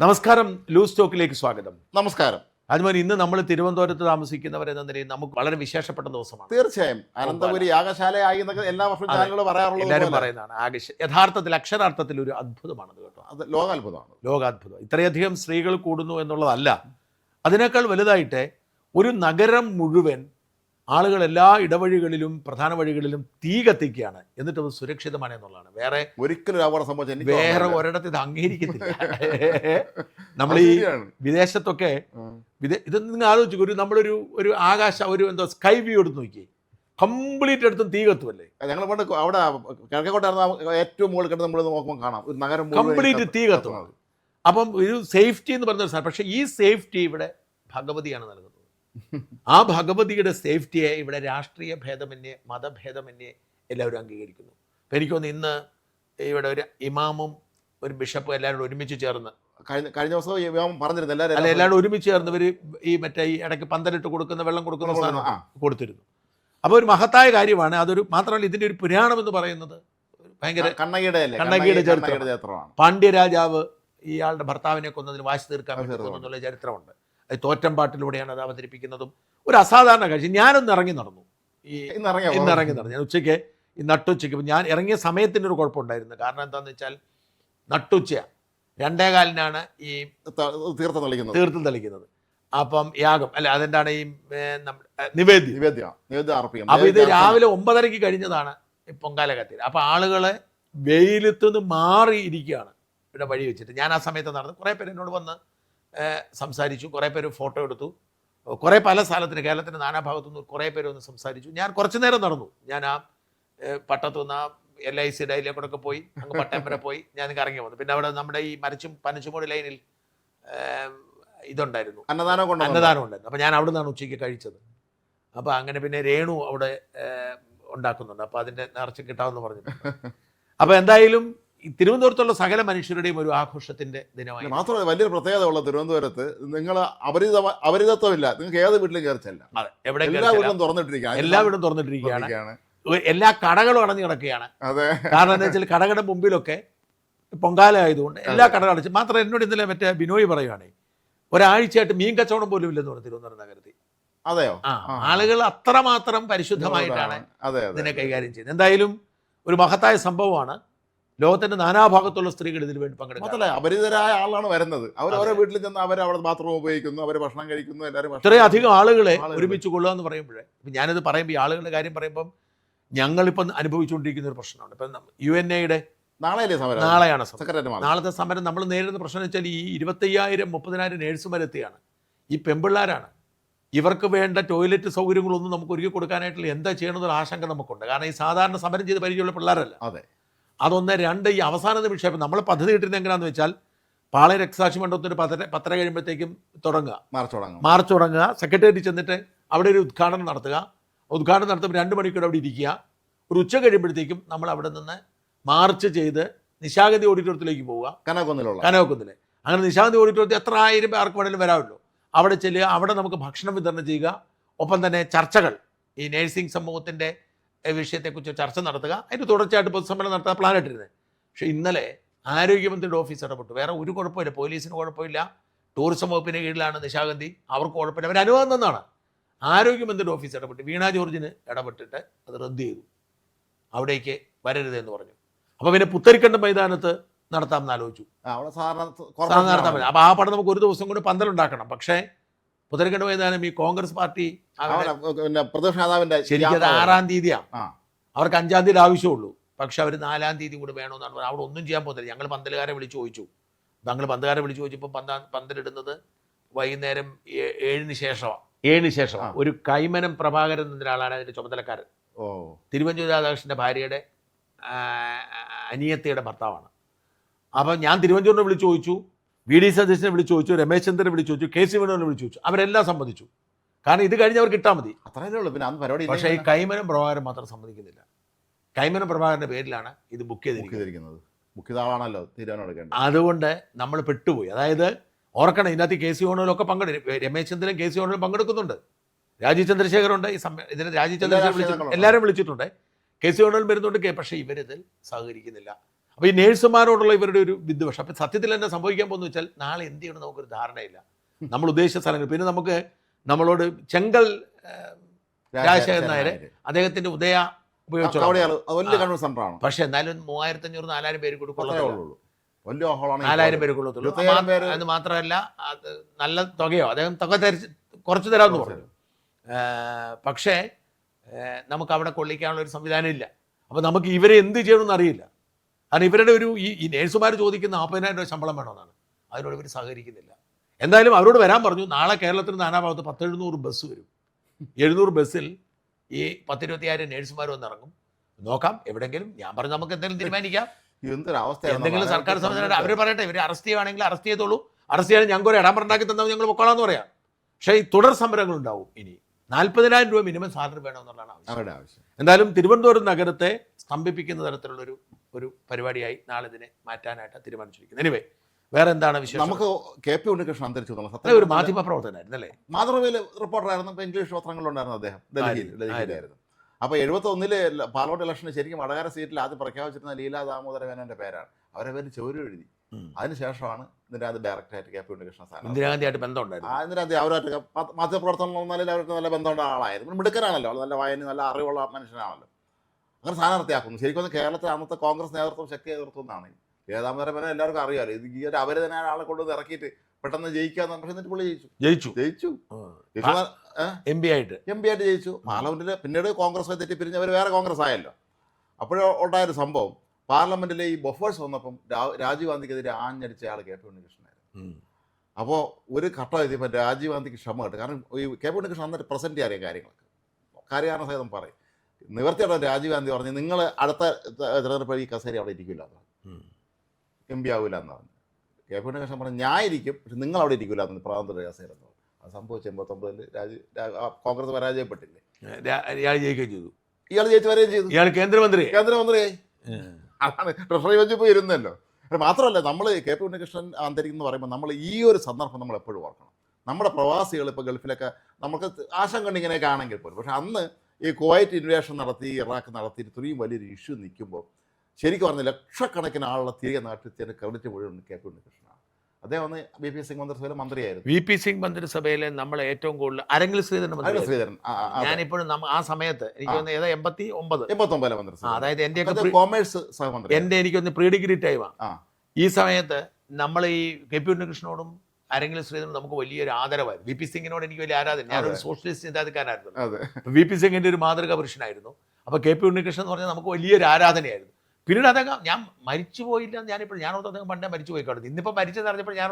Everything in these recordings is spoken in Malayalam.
നമസ്കാരം, ലൂസ് ടോക്കിലേക്ക് സ്വാഗതം. നമസ്കാരം. അതുപോലെ ഇന്ന് നമ്മൾ തിരുവനന്തപുരത്ത് താമസിക്കുന്നവരെന്ന നിലയിൽ നമുക്ക് വളരെ വിശേഷപ്പെട്ട ദിവസമാണ്. തീർച്ചയായും അനന്തപുരി യാഗശാലയായി എന്നൊക്കെ എല്ലാ വർഷവും ചാനലുകൾ പറയാറുള്ളത് എല്ലാവരും പറയുന്നതാണ്. യഥാർത്ഥത്തിൽ അക്ഷരാർത്ഥത്തിൽ ഒരു അത്ഭുതമാണത് കേട്ടോ. അത് ലോകാത്ഭുതമാണ്. ലോകാത്ഭുതം. ഇത്രയധികം സ്ത്രീകൾ കൂടുന്നു എന്നുള്ളതല്ല, അതിനേക്കാൾ വലുതായിട്ട് ഒരു നഗരം മുഴുവൻ ആളുകൾ എല്ലാ ഇടവഴികളിലും പ്രധാന വഴികളിലും തീ കത്തിക്കുകയാണ്. എന്നിട്ട് അത് സുരക്ഷിതമാണ് എന്നുള്ളതാണ്. വേറെ ഒരിക്കലും അപകടം സംഭവിച്ചു വേറെ ഒരിടത്ത് ഇത് അംഗീകരിക്കത്തില്ല. നമ്മൾ ഈ വിദേശത്തൊക്കെ ഇത് നിങ്ങൾ ആലോചിക്കും, നമ്മളൊരു ഒരു എന്തോ സ്കൈ വ്യൂ എടുത്ത് നോക്കി, കംപ്ലീറ്റ് എടുത്തും തീ കത്തുമല്ലേ. ഞങ്ങൾ പണ്ട് അവിടെ കിഴക്കോട്ടായിരുന്ന ഏറ്റവും മുകളിൽ കിടന്ന് നമ്മൾ നോക്കുമ്പോൾ കാണാം ഒരു നഗരം കംപ്ലീറ്റ് തീ കത്തുന്നത്. അപ്പം ഒരു സേഫ്റ്റി എന്ന് പറഞ്ഞ സാധനം. പക്ഷെ ഈ സേഫ്റ്റി ഇവിടെ ഭഗവതിയാണ് നൽകുന്നത്. ആ ഭഗവതിയുടെ സേഫ്റ്റിയെ ഇവിടെ രാഷ്ട്രീയ ഭേദമന്യേ മതഭേദമന്യേ എല്ലാവരും അംഗീകരിക്കുന്നു. അപ്പം എനിക്ക് തോന്നുന്നു ഇന്ന് ഇവിടെ ഒരു ഇമാമും ഒരു ബിഷപ്പും എല്ലാവരും ഒരുമിച്ച് ചേർന്ന് കഴിഞ്ഞ ദിവസം ഇമാം പറഞ്ഞിരുന്നു എല്ലാവരും ഒരുമിച്ച് ചേർന്ന് ഇവർ ഈ മറ്റേ ഈ ഇടയ്ക്ക് പന്തലിട്ട് കൊടുക്കുന്ന വെള്ളം കൊടുക്കുന്ന സാധനം കൊടുത്തിരുന്നു. അപ്പോൾ ഒരു മഹത്തായ കാര്യമാണ്. അതൊരു മാത്രമല്ല, ഇതിൻ്റെ ഒരു പുരാണം എന്ന് പറയുന്നത് ഭയങ്കര കണ്ണകിയുടെ ചരിത്രമാണ്. പാണ്ഡ്യരാജാവ് ഇയാളുടെ ഭർത്താവിനെ കൊന്നതിന് വാശി തീർക്കാൻ എന്നുള്ള ചരിത്രമുണ്ട്. അത് തോറ്റമ്പാട്ടിലൂടെയാണ് അത് അവതരിപ്പിക്കുന്നതും. ഒരു അസാധാരണ കാഴ്ച. ഞാനൊന്ന് ഇറങ്ങി നടന്നു. ഇന്ന് ഇറങ്ങി നടന്നു. ഞാൻ ഉച്ചയ്ക്ക് ഈ നട്ടുച്ചയ്ക്ക് ഞാൻ ഇറങ്ങിയ സമയത്തിൻ്റെ ഒരു കുഴപ്പമുണ്ടായിരുന്നു. കാരണം എന്താണെന്ന് വെച്ചാൽ നട്ടുച്ച 2:15 ഈ തീർത്ഥം തെളിക്കുന്നത്. അപ്പം യാഗം അല്ല, അതെന്താണ് ഈ നിവേദ്യം. അപ്പൊ ഇത് രാവിലെ 9:30 കഴിഞ്ഞതാണ് ഈ പൊങ്കാല കത്തി. അപ്പൊ ആളുകളെ വെയിലത്തുനിന്ന് മാറി ഇരിക്കുകയാണ് ഇവിടെ വഴി വെച്ചിട്ട്. ഞാൻ ആ സമയത്ത് നടന്നു. കുറേ പേര് എന്നോട് വന്ന് സംസാരിച്ചു, കുറേ പേര് ഫോട്ടോ എടുത്തു, കുറേ പല സ്ഥലത്തിന് കേരളത്തിൻ്റെ നാനാഭാഗത്തുനിന്ന് കുറേ പേര് ഒന്ന് സംസാരിച്ചു. ഞാൻ കുറച്ച് നേരം നടന്നു. ഞാൻ ആ പട്ടത്തുനിന്ന് ആ LIC ഡൈലേക്കൂടെ പോയി അങ്ങ് പട്ടയം വരെ പോയി ഞാൻ ഇറങ്ങി വന്നു. പിന്നെ അവിടെ നമ്മുടെ ഈ പനച്ചുമൂട് ലൈനിൽ ഇതുണ്ടായിരുന്നു, അന്നദാനം ഉണ്ടായിരുന്നു. അപ്പോൾ ഞാൻ അവിടെ നിന്നാണ് ഉച്ചയ്ക്ക് കഴിച്ചത്. അപ്പോൾ അങ്ങനെ പിന്നെ രേണു അവിടെ ഉണ്ടാക്കുന്നുണ്ട്. അപ്പോൾ അതിൻ്റെ നേർച്ച കിട്ടാമെന്ന് പറഞ്ഞിട്ടുണ്ട്. അപ്പോൾ എന്തായാലും തിരുവനന്തപുരത്തുള്ള സകല മനുഷ്യരുടെയും ഒരു ആഘോഷത്തിന്റെ ദിനമായി. മാത്രമല്ല വലിയൊരു പ്രത്യേകത ഉള്ള തിരുവനന്തപുരത്ത് നിങ്ങൾ അപരിതത്വമില്ല. നിങ്ങൾക്ക് ഏത് വീട്ടിലും കയറിച്ചല്ല. എവിടെ എല്ലാ വീടും തുറന്നിട്ടിരിക്കുകയാണ്. എല്ലാ കടകളും അടഞ്ഞു കിടക്കുകയാണ്. കാരണം എന്താ വെച്ചാൽ കടകളുടെ മുമ്പിലൊക്കെ പൊങ്കാല ആയതുകൊണ്ട് എല്ലാ കടകളും അടച്ചു. മാത്രം എന്നോട് ഇന്നലെ മറ്റേ ബിനോയ് പറയുകയാണ്, ഒരാഴ്ചയായിട്ട് മീൻ കച്ചവടം പോലും ഇല്ലെന്ന് പറഞ്ഞു തിരുവനന്തപുരം നഗരത്തിൽ. അതെയോ? ആളുകൾ അത്രമാത്രം പരിശുദ്ധമായിട്ടാണ് ഇതിനെ കൈകാര്യം ചെയ്യുന്നത്. എന്തായാലും ഒരു മഹത്തായ സംഭവമാണ്. ലോകത്തിന്റെ നാനാഭാഗത്തുള്ള സ്ത്രീകൾ ഇതിനു വേണ്ടി പങ്കെടുക്കുന്നത്. അപരിചിതരായ ആളാണ് വരുന്നത്. അവർ ഓരോ വീട്ടിൽ ചെന്ന് അവർ അവിടെ ബാത്റൂം ഉപയോഗിക്കുന്നു, അവർ ഭക്ഷണം കഴിക്കുന്നു. എല്ലാവരും ഇത്രയധികം ആളുകളെ ഒരുമിച്ച് കൊള്ളുക എന്ന് പറയുമ്പോഴേ, ഞാനിത് പറയുമ്പോൾ ഈ ആളുകളുടെ കാര്യം പറയുമ്പം ഞങ്ങളിപ്പം അനുഭവിച്ചുകൊണ്ടിരിക്കുന്ന ഒരു പ്രശ്നമാണ്. ഇപ്പം UNA നാളെയാണ് നാളത്തെ സമരം. നമ്മൾ നേരിടുന്ന പ്രശ്നം എന്ന് വെച്ചാൽ ഈ 25,000-30,000 നേഴ്സുമാരെത്തിയാണ്. ഈ പെൺപിള്ളാരാണ്. ഇവർക്ക് വേണ്ട ടോയ്ലറ്റ് സൗകര്യങ്ങളൊന്നും നമുക്ക് ഒരുക്കി കൊടുക്കാനായിട്ടുള്ള എന്താ ചെയ്യണമെന്നൊരു ആശങ്ക നമുക്കുണ്ട്. കാരണം ഈ സാധാരണ സമരം ചെയ്ത് പരിചയമുള്ള പിള്ളേരല്ല. അതൊന്ന്. 2, ഈ അവസാന നിമിഷം നമ്മൾ പദ്ധതി ഇട്ടിരുന്നത് എങ്ങനെയാണെന്ന് വെച്ചാൽ പാളയം രക്തസാക്ഷി മണ്ഡപത്തിന് 10:30 കഴിയുമ്പോഴത്തേക്കും മാർച്ച് തുടങ്ങുക, സെക്രട്ടേറിയറ്റ് ചെന്നിട്ട് അവിടെ ഒരു ഉദ്ഘാടനം നടത്തുക. ഉദ്ഘാടനം നടത്തുമ്പോൾ 2 മണിക്കൂർ അവിടെ ഇരിക്കുക. ഒരു ഉച്ച കഴിയുമ്പോഴത്തേക്കും നമ്മൾ അവിടെ നിന്ന് മാർച്ച് ചെയ്ത് നിശാഗന്ധി ഓഡിറ്റോറിയത്തിലേക്ക് പോവുക, കനകക്കുന്നിൽ. അങ്ങനെ നിശാഗന്ധി ഓഡിറ്റോറിയത്തിൽ എത്ര ആയിരം ആർക്ക് വേണമെങ്കിലും വരാമല്ലോ. അവിടെ ചെല്ലുക, അവിടെ നമുക്ക് ഭക്ഷണം വിതരണം ചെയ്യുക. ഒപ്പം തന്നെ ചർച്ചകൾ, ഈ നേഴ്സിംഗ് സമൂഹത്തിൻ്റെ വിഷയത്തെക്കുറിച്ച് ചർച്ച നടത്തുക. അതിന് തുടർച്ചയായിട്ട് പൊതുസമ്മേളനം നടത്താൻ പ്ലാൻ ഇട്ടിരുന്നത്. പക്ഷേ ഇന്നലെ ആരോഗ്യമന്ത്രിയുടെ ഓഫീസ് ഇടപെട്ടു. വേറെ ഒരു കുഴപ്പമില്ല, പോലീസിന് കുഴപ്പമില്ല, ടൂറിസം വകുപ്പിൻ്റെ കീഴിലാണ് നിശാഗന്ധി, അവർക്ക് കുഴപ്പമില്ല, അവർ അനുവാദം തന്നാണ്. ആരോഗ്യമന്ത്രിയുടെ ഓഫീസ് ഇടപെട്ട് വീണ ജോർജിന് ഇടപെട്ടിട്ട് അത് റദ്ദ് ചെയ്തു. അവിടേക്ക് വരരുതെന്ന് പറഞ്ഞു. അപ്പോൾ പിന്നെ പുത്തരിക്കണ്ടം മൈതാനത്ത് നടത്താമെന്ന് ആലോചിച്ചു. നടത്താൻ പറ്റില്ല. അപ്പോൾ ആ പടം നമുക്ക് ഒരു ദിവസം കൊണ്ട് പന്തലുണ്ടാക്കണം. പക്ഷേ പുത്തരിക്കണ്ടം മൈതാനം ഈ കോൺഗ്രസ് പാർട്ടി ശരിക്കും 6-ാം തീയതിയാണ്. അവർക്ക് 5-ാം തീയതി ആവശ്യമുള്ളൂ. പക്ഷെ അവർ 4-ാം തീയതി കൂടെ വേണമെന്നാണ് പറഞ്ഞത്. അവിടെ ഒന്നും ചെയ്യാൻ പോകുന്നില്ല. ഞങ്ങൾ പന്തലുകാരെ വിളിച്ചു ചോദിച്ചു. ചോദിച്ചപ്പോൾ പന്തലിടുന്നത് വൈകുന്നേരം 7-ന് ശേഷമാണ്. ഒരു കൈമനം പ്രഭാകരൻ എന്ന ഒരാളാണ് അതിൻ്റെ ചുമതലക്കാരൻ. തിരുവഞ്ചൂർ രാധാകൃഷ്ണൻ്റെ ഭാര്യയുടെ അനിയത്തിയുടെ ഭർത്താവാണ്. അപ്പം ഞാൻ തിരുവഞ്ചൂരിനെ വിളിച്ചു ചോദിച്ചു, VD സതീശനെ വിളിച്ചു ചോദിച്ചു, രമേശ് ചന്ദ്രനെ വിളിച്ചു ചോദിച്ചു, KC വേണുവിനെ വിളിച്ചു ചോദിച്ചു. അവരെല്ലാം സമ്മതിച്ചു. കാരണം ഇത് കഴിഞ്ഞ് അവർക്ക് കിട്ടാൽ മതി. പക്ഷേ ഈ കൈമനം പ്രഭാകരൻ മാത്രം സമ്മതിക്കുന്നില്ല. കൈമനം പ്രഭാകരൻ്റെ പേരിലാണ് ഇത് ബുക്ക് ചെയ്തിരിക്കുന്നത്. അതുകൊണ്ട് നമ്മൾ പെട്ടുപോയി. അതായത് ഓർക്കണം, ഇതിനകത്ത് KC വേണുവിലൊക്കെ രമേശ് ചന്ദ്രനും KC വേണുവിലും പങ്കെടുക്കുന്നുണ്ട്. രാജീവ് ചന്ദ്രശേഖറുണ്ട്. ഇതിന് രാജീവ് ചന്ദ്രശേഖർ എല്ലാവരും വിളിച്ചിട്ടുണ്ട്. KC വേണുവിലും വരുന്നുണ്ട്. പക്ഷേ ഇവരിതിൽ സഹകരിക്കുന്നില്ല. അപ്പോൾ ഈ നേഴ്സുമാരോടുള്ള ഇവരുടെ ഒരു വിദ്വേഷം. അപ്പം സത്യത്തിൽ തന്നെ സംഭവിക്കാൻ പോകുന്ന വെച്ചാൽ നാളെ എന്ത് ചെയ്യണം നമുക്കൊരു ധാരണയില്ല. നമ്മൾ ഉദ്ദേശിച്ച സ്ഥലങ്ങൾ പിന്നെ നമുക്ക് നമ്മളോട് ചെങ്കൽ രാജശേഖരൻ നായർ അദ്ദേഹത്തിൻ്റെ ഉദയ ഉപയോഗിച്ചു, പക്ഷെ എന്നാലും 3500-4000 പേര് കൊടുക്കുള്ളൂ, 4000 പേര് കൊള്ളത്തുള്ളൂ. അത് മാത്രമല്ല അത് നല്ല തുകയോ അദ്ദേഹം തുക കുറച്ച് തരാമെന്ന് പറഞ്ഞു. പക്ഷേ നമുക്ക് അവിടെ കൊള്ളിക്കാനുള്ള ഒരു സംവിധാനം ഇല്ല. അപ്പോൾ നമുക്ക് ഇവരെ എന്ത് ചെയ്യണമെന്ന് അറിയില്ല. കാരണം ഇവരുടെ ഒരു ഈ നേഴ്സുമാർ ചോദിക്കുന്ന 40,000 രൂപ ശമ്പളം വേണമെന്നാണ്. അതിനോട് ഇവർ സഹകരിക്കുന്നില്ല. എന്തായാലും അവരോട് വരാൻ പറഞ്ഞു. നാളെ കേരളത്തിന് നാനാഭാഗത്ത് 10-700 ബസ് വരും. 700 ബസ്സിൽ ഈ 10-25 നേഴ്സുമാർ വന്നിറങ്ങും. നോക്കാം എവിടെയെങ്കിലും. ഞാൻ പറഞ്ഞു നമുക്ക് എന്തെങ്കിലും തീരുമാനിക്കാം. എന്തെങ്കിലും സർക്കാർ സംവിധാനം അവർ പറയട്ടെ. ഇവർ അറസ്റ്റ് ചെയ്യുവാണെങ്കിൽ അറസ്റ്റ് ചെയ്തോളൂ. അറസ്റ്റ് ചെയ്യാൻ ഞങ്ങൾക്ക് ഒരു ഇടംപറണ്ടാക്കി തന്നാൽ ഞങ്ങൾ പൊക്കോളാന്ന് പറയാം. പക്ഷേ ഈ തുടർ സമരങ്ങൾ ഉണ്ടാവും. ഇനി 40,000 രൂപ മിനിമം സാലറി വേണമെന്നുള്ളതാണ് ആവശ്യം. എന്തായാലും തിരുവനന്തപുരം നഗരത്തെ സ്തംഭിപ്പിക്കുന്ന തരത്തിലുള്ളൊരു പരിപാടിയായി നാളെ ഇതിനെ മാറ്റാനായിട്ട് തീരുമാനിച്ചിരിക്കുന്നത്. എനിവേ വേറെ എന്താണ് വിഷയം? നമുക്ക് KP ഉണ്ണികൃഷ്ണൻ അന്തരിച്ചു. ഒരു മാധ്യമ പ്രവർത്തകനായിരുന്നു അല്ലേ? മാതൃഭൂമിയിൽ റിപ്പോർട്ടറായിരുന്നു. ഇപ്പോൾ ഇംഗ്ലീഷ് പത്രങ്ങളിലുണ്ടായിരുന്നു അദ്ദേഹം. ഡൽഹിയിലായിരുന്നു. അപ്പോൾ 71 പാർലമെന്റ് ഇലക്ഷന് ശരിക്കും വടകര സീറ്റിൽ ആദ്യം പ്രഖ്യാപിച്ചിരുന്ന ലീലാ ദാമോദര മേനോന്റെ പേരാണ്. അവരെ പേര് ചോര് എഴുതി. അതിനുശേഷമാണ് ഇന്ദിരാഗാന്ധി ഡയറക്ടറായിട്ട് KP ഉണ്ണികൃഷ്ണൻ സ്ഥാനം. ഇന്ദിരാഗാന്ധിയായിട്ട് ബന്ധമുണ്ടായിരുന്നു. ഇന്ദിരാഗാന്ധി അവരായിട്ട് മാധ്യമപ്രവർത്തനം വന്നാലും അവർക്ക് നല്ല ബന്ധമുള്ള ആളായിരുന്നു. മിടുക്കനാണല്ലോ, നല്ല വായന, നല്ല അറിവുള്ള മനുഷ്യനാണല്ലോ. അങ്ങനെ സ്ഥാനാർത്ഥിയാക്കുന്നു. ശരിക്കും കേരളത്തിൽ അന്നത്തെ കോൺഗ്രസ് നേതൃത്വം ശക്തി നേതൃത്വം എന്നാണ്. ലീലാദാമോദര മേനോൻ എല്ലാവർക്കും അറിയാമല്ലോ. ഇത് ഈ അവർ തന്നെ ആളെ കൊണ്ടുവന്ന് ഇറക്കിയിട്ട് പെട്ടെന്ന് ജയിക്കാന്ന്. പക്ഷെ എന്നിട്ട് പുള്ളി ജയിച്ചു MP ആയിട്ട് ജയിച്ചു. പാർലമെന്റിൽ പിന്നീട് കോൺഗ്രസ് തെറ്റി പിരിഞ്ഞ് അവർ വേറെ കോൺഗ്രസ് ആയല്ലോ. അപ്പോഴുണ്ടായൊരു സംഭവം, പാർലമെന്റിലെ ഈ ബൊഫേഴ്സ് വന്നപ്പം രാജീവ് ഗാന്ധിക്കെതിരെ ആഞ്ഞടിച്ച ആൾ KP ഉണ്ണികൃഷ്ണനായിരുന്നു. അപ്പോൾ ഒരു ഘട്ടം എത്തിയപ്പോൾ രാജീവ് ഗാന്ധിക്ക് ക്ഷമ കിട്ടും. കാരണം ഈ KP ഉണ്ണികൃഷ്ണൻ അന്നിട്ട് പ്രസന്റ് ചെയ്യാൻ കാര്യങ്ങളൊക്കെ കാര്യകാരണ സഹിതം പറയും. നിവർത്തിയുടെ രാജീവ് ഗാന്ധി പറഞ്ഞു, നിങ്ങൾ അടുത്ത തിരഞ്ഞെടുപ്പ് ഈ കസേര അവിടെ ഇരിക്കില്ല എന്ന് പറഞ്ഞു, MP ആവില്ല എന്ന് പറഞ്ഞു. KP ഉണ്ണികൃഷ്ണൻ പറഞ്ഞു ഞാൻ ഇരിക്കും, പക്ഷെ നിങ്ങൾ അവിടെ ഇരിക്കില്ല എന്ന് പ്രധാനമന്ത്രി കസേര എന്ന് പറഞ്ഞു. അത് സംഭവിച്ചു 89 കോൺഗ്രസ് പരാജയപ്പെട്ടില്ലേ, ഇയാൾ ജയിക്കുകയും ചെയ്തു. ഇയാൾ ജയിച്ച് വരികയും ചെയ്തു. ഇയാൾ കേന്ദ്രമന്ത്രിയായി. അതാണ് ട്രഷറി വെച്ച് ഇപ്പോൾ ഇരുന്നല്ലോ. മാത്രമല്ല നമ്മൾ KP ഉണ്ണികൃഷ്ണൻ അന്തരിക്കുന്നു പറയുമ്പോൾ നമ്മൾ ഈ ഒരു സന്ദർഭം നമ്മൾ എപ്പോഴും ഓർക്കണം. നമ്മുടെ പ്രവാസികൾ ഇപ്പോൾ ഗൾഫിലൊക്കെ നമുക്ക് ആശങ്ക ഇങ്ങനെയൊക്കെ ആണെങ്കിൽ പോലും, പക്ഷെ അന്ന് ഈ കുവൈറ്റ് ഇൻവേഷൻ നടത്തി, ഇറാഖ് നടത്തി ഇത്രയും വലിയൊരു ഇഷ്യൂ നിൽക്കുമ്പോൾ ശരിക്കും പറഞ്ഞാൽ ലക്ഷക്കണക്കിന് ആളുടെ തിരികെ നാട്ടിൽ ക്രെഡിറ്റ് മുഴുവൻ KP ഉണ്ണികൃഷ്ണനാണ്. അദ്ദേഹം ഒന്ന് VP സിംഗ് മന്ത്രിസഭയിലെ മന്ത്രിയായിരുന്നു. VP സിംഗ് മന്ത്രിസഭയിലെ നമ്മൾ ഏറ്റവും കൂടുതൽ അരങ്ങിൽ ശ്രീധരൻ ഞാനിപ്പോഴും ആ സമയത്ത് എനിക്ക് 89 മന്ത്രിസഭ, അതായത് എൻ്റെ കോമേഴ്സ് സഹമന്ത്രി, എനിക്കൊന്ന് പ്രീ ഡിഗ്രി ടൈമാണ്. ഈ സമയത്ത് നമ്മൾ ഈ KP ഉണ്ണികൃഷ്ണനോടും അരങ്ങിൽ ശ്രീധരനും നമുക്ക് വലിയൊരു ആദരവായിരുന്നു. VP സിംഗിനോട് എനിക്ക് വലിയ ആരാധന. ഞാനൊരു സോഷ്യലിസ്റ്റ് ചിന്താധികാരനായിരുന്നു. VP സിംഗിന്റെ ഒരു മാതൃകാ പുരുഷനായിരുന്നു. അപ്പോൾ KP ഉണ്ണികൃഷ്ണൻ എന്ന് പറഞ്ഞാൽ നമുക്ക് വലിയൊരു ആരാധനയായിരുന്നു. പിന്നീട് അദ്ദേഹം ഞാൻ മരിച്ചു പോയില്ല. ഞാനോട് അദ്ദേഹം പണ്ടേ മരിച്ചു പോയി കാണുന്നു. ഇന്നിപ്പോ മരിച്ചെന്ന് അറിഞ്ഞപ്പോൾ ഞാൻ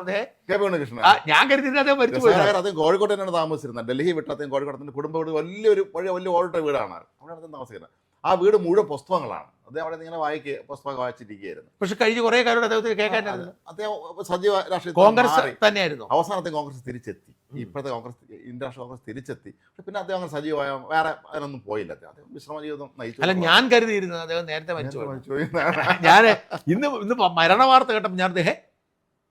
കരുതി അദ്ദേഹം മരിച്ചു പോയി. അദ്ദേഹം കോഴിക്കോട്ട് തന്നെയാണ് താമസിച്ചിരുന്നത്. ഡൽഹി വിട്ട് അദ്ദേഹം കോഴിക്കോട്ടത്തിന്റെ കുടുംബ വീട് വലിയ ഓടിട്ട വീടാണ്. അവിടെ അദ്ദേഹം താമസിക്കുന്നത്. ആ വീട് മുഴുവൻ പുസ്തകങ്ങളാണ്. അദ്ദേഹം അവിടെ ഇങ്ങനെ പുസ്തകം വായിച്ചിരിക്കുകയായിരുന്നു. പക്ഷെ കഴിഞ്ഞ കുറെ കാലം അദ്ദേഹത്തിന് കേൾക്കാനായിരുന്നു. അദ്ദേഹം സജീവ രാഷ്ട്രീയ കോൺഗ്രസ് തന്നെയായിരുന്നു. അവസാനത്തെ കോൺഗ്രസ് തിരിച്ചെത്തി. ഇപ്പോഴത്തെ ഇന്ത്യൻ രാഷ്ട്രീയ കോൺഗ്രസ് തിരിച്ചെത്തി. പക്ഷെ പിന്നെ അദ്ദേഹം അങ്ങനെ സജീവമായ വേറെ അതിനൊന്നും പോയില്ല. അദ്ദേഹം വിശ്രമ ജീവിതം നയിച്ചു. അല്ല, ഞാൻ കരുതിയിരുന്നത് അദ്ദേഹം നേരത്തെ മരിച്ചു. ഞാൻ ഇന്ന് മരണ വാർത്ത കേട്ടപ്പോൾ ഞാൻ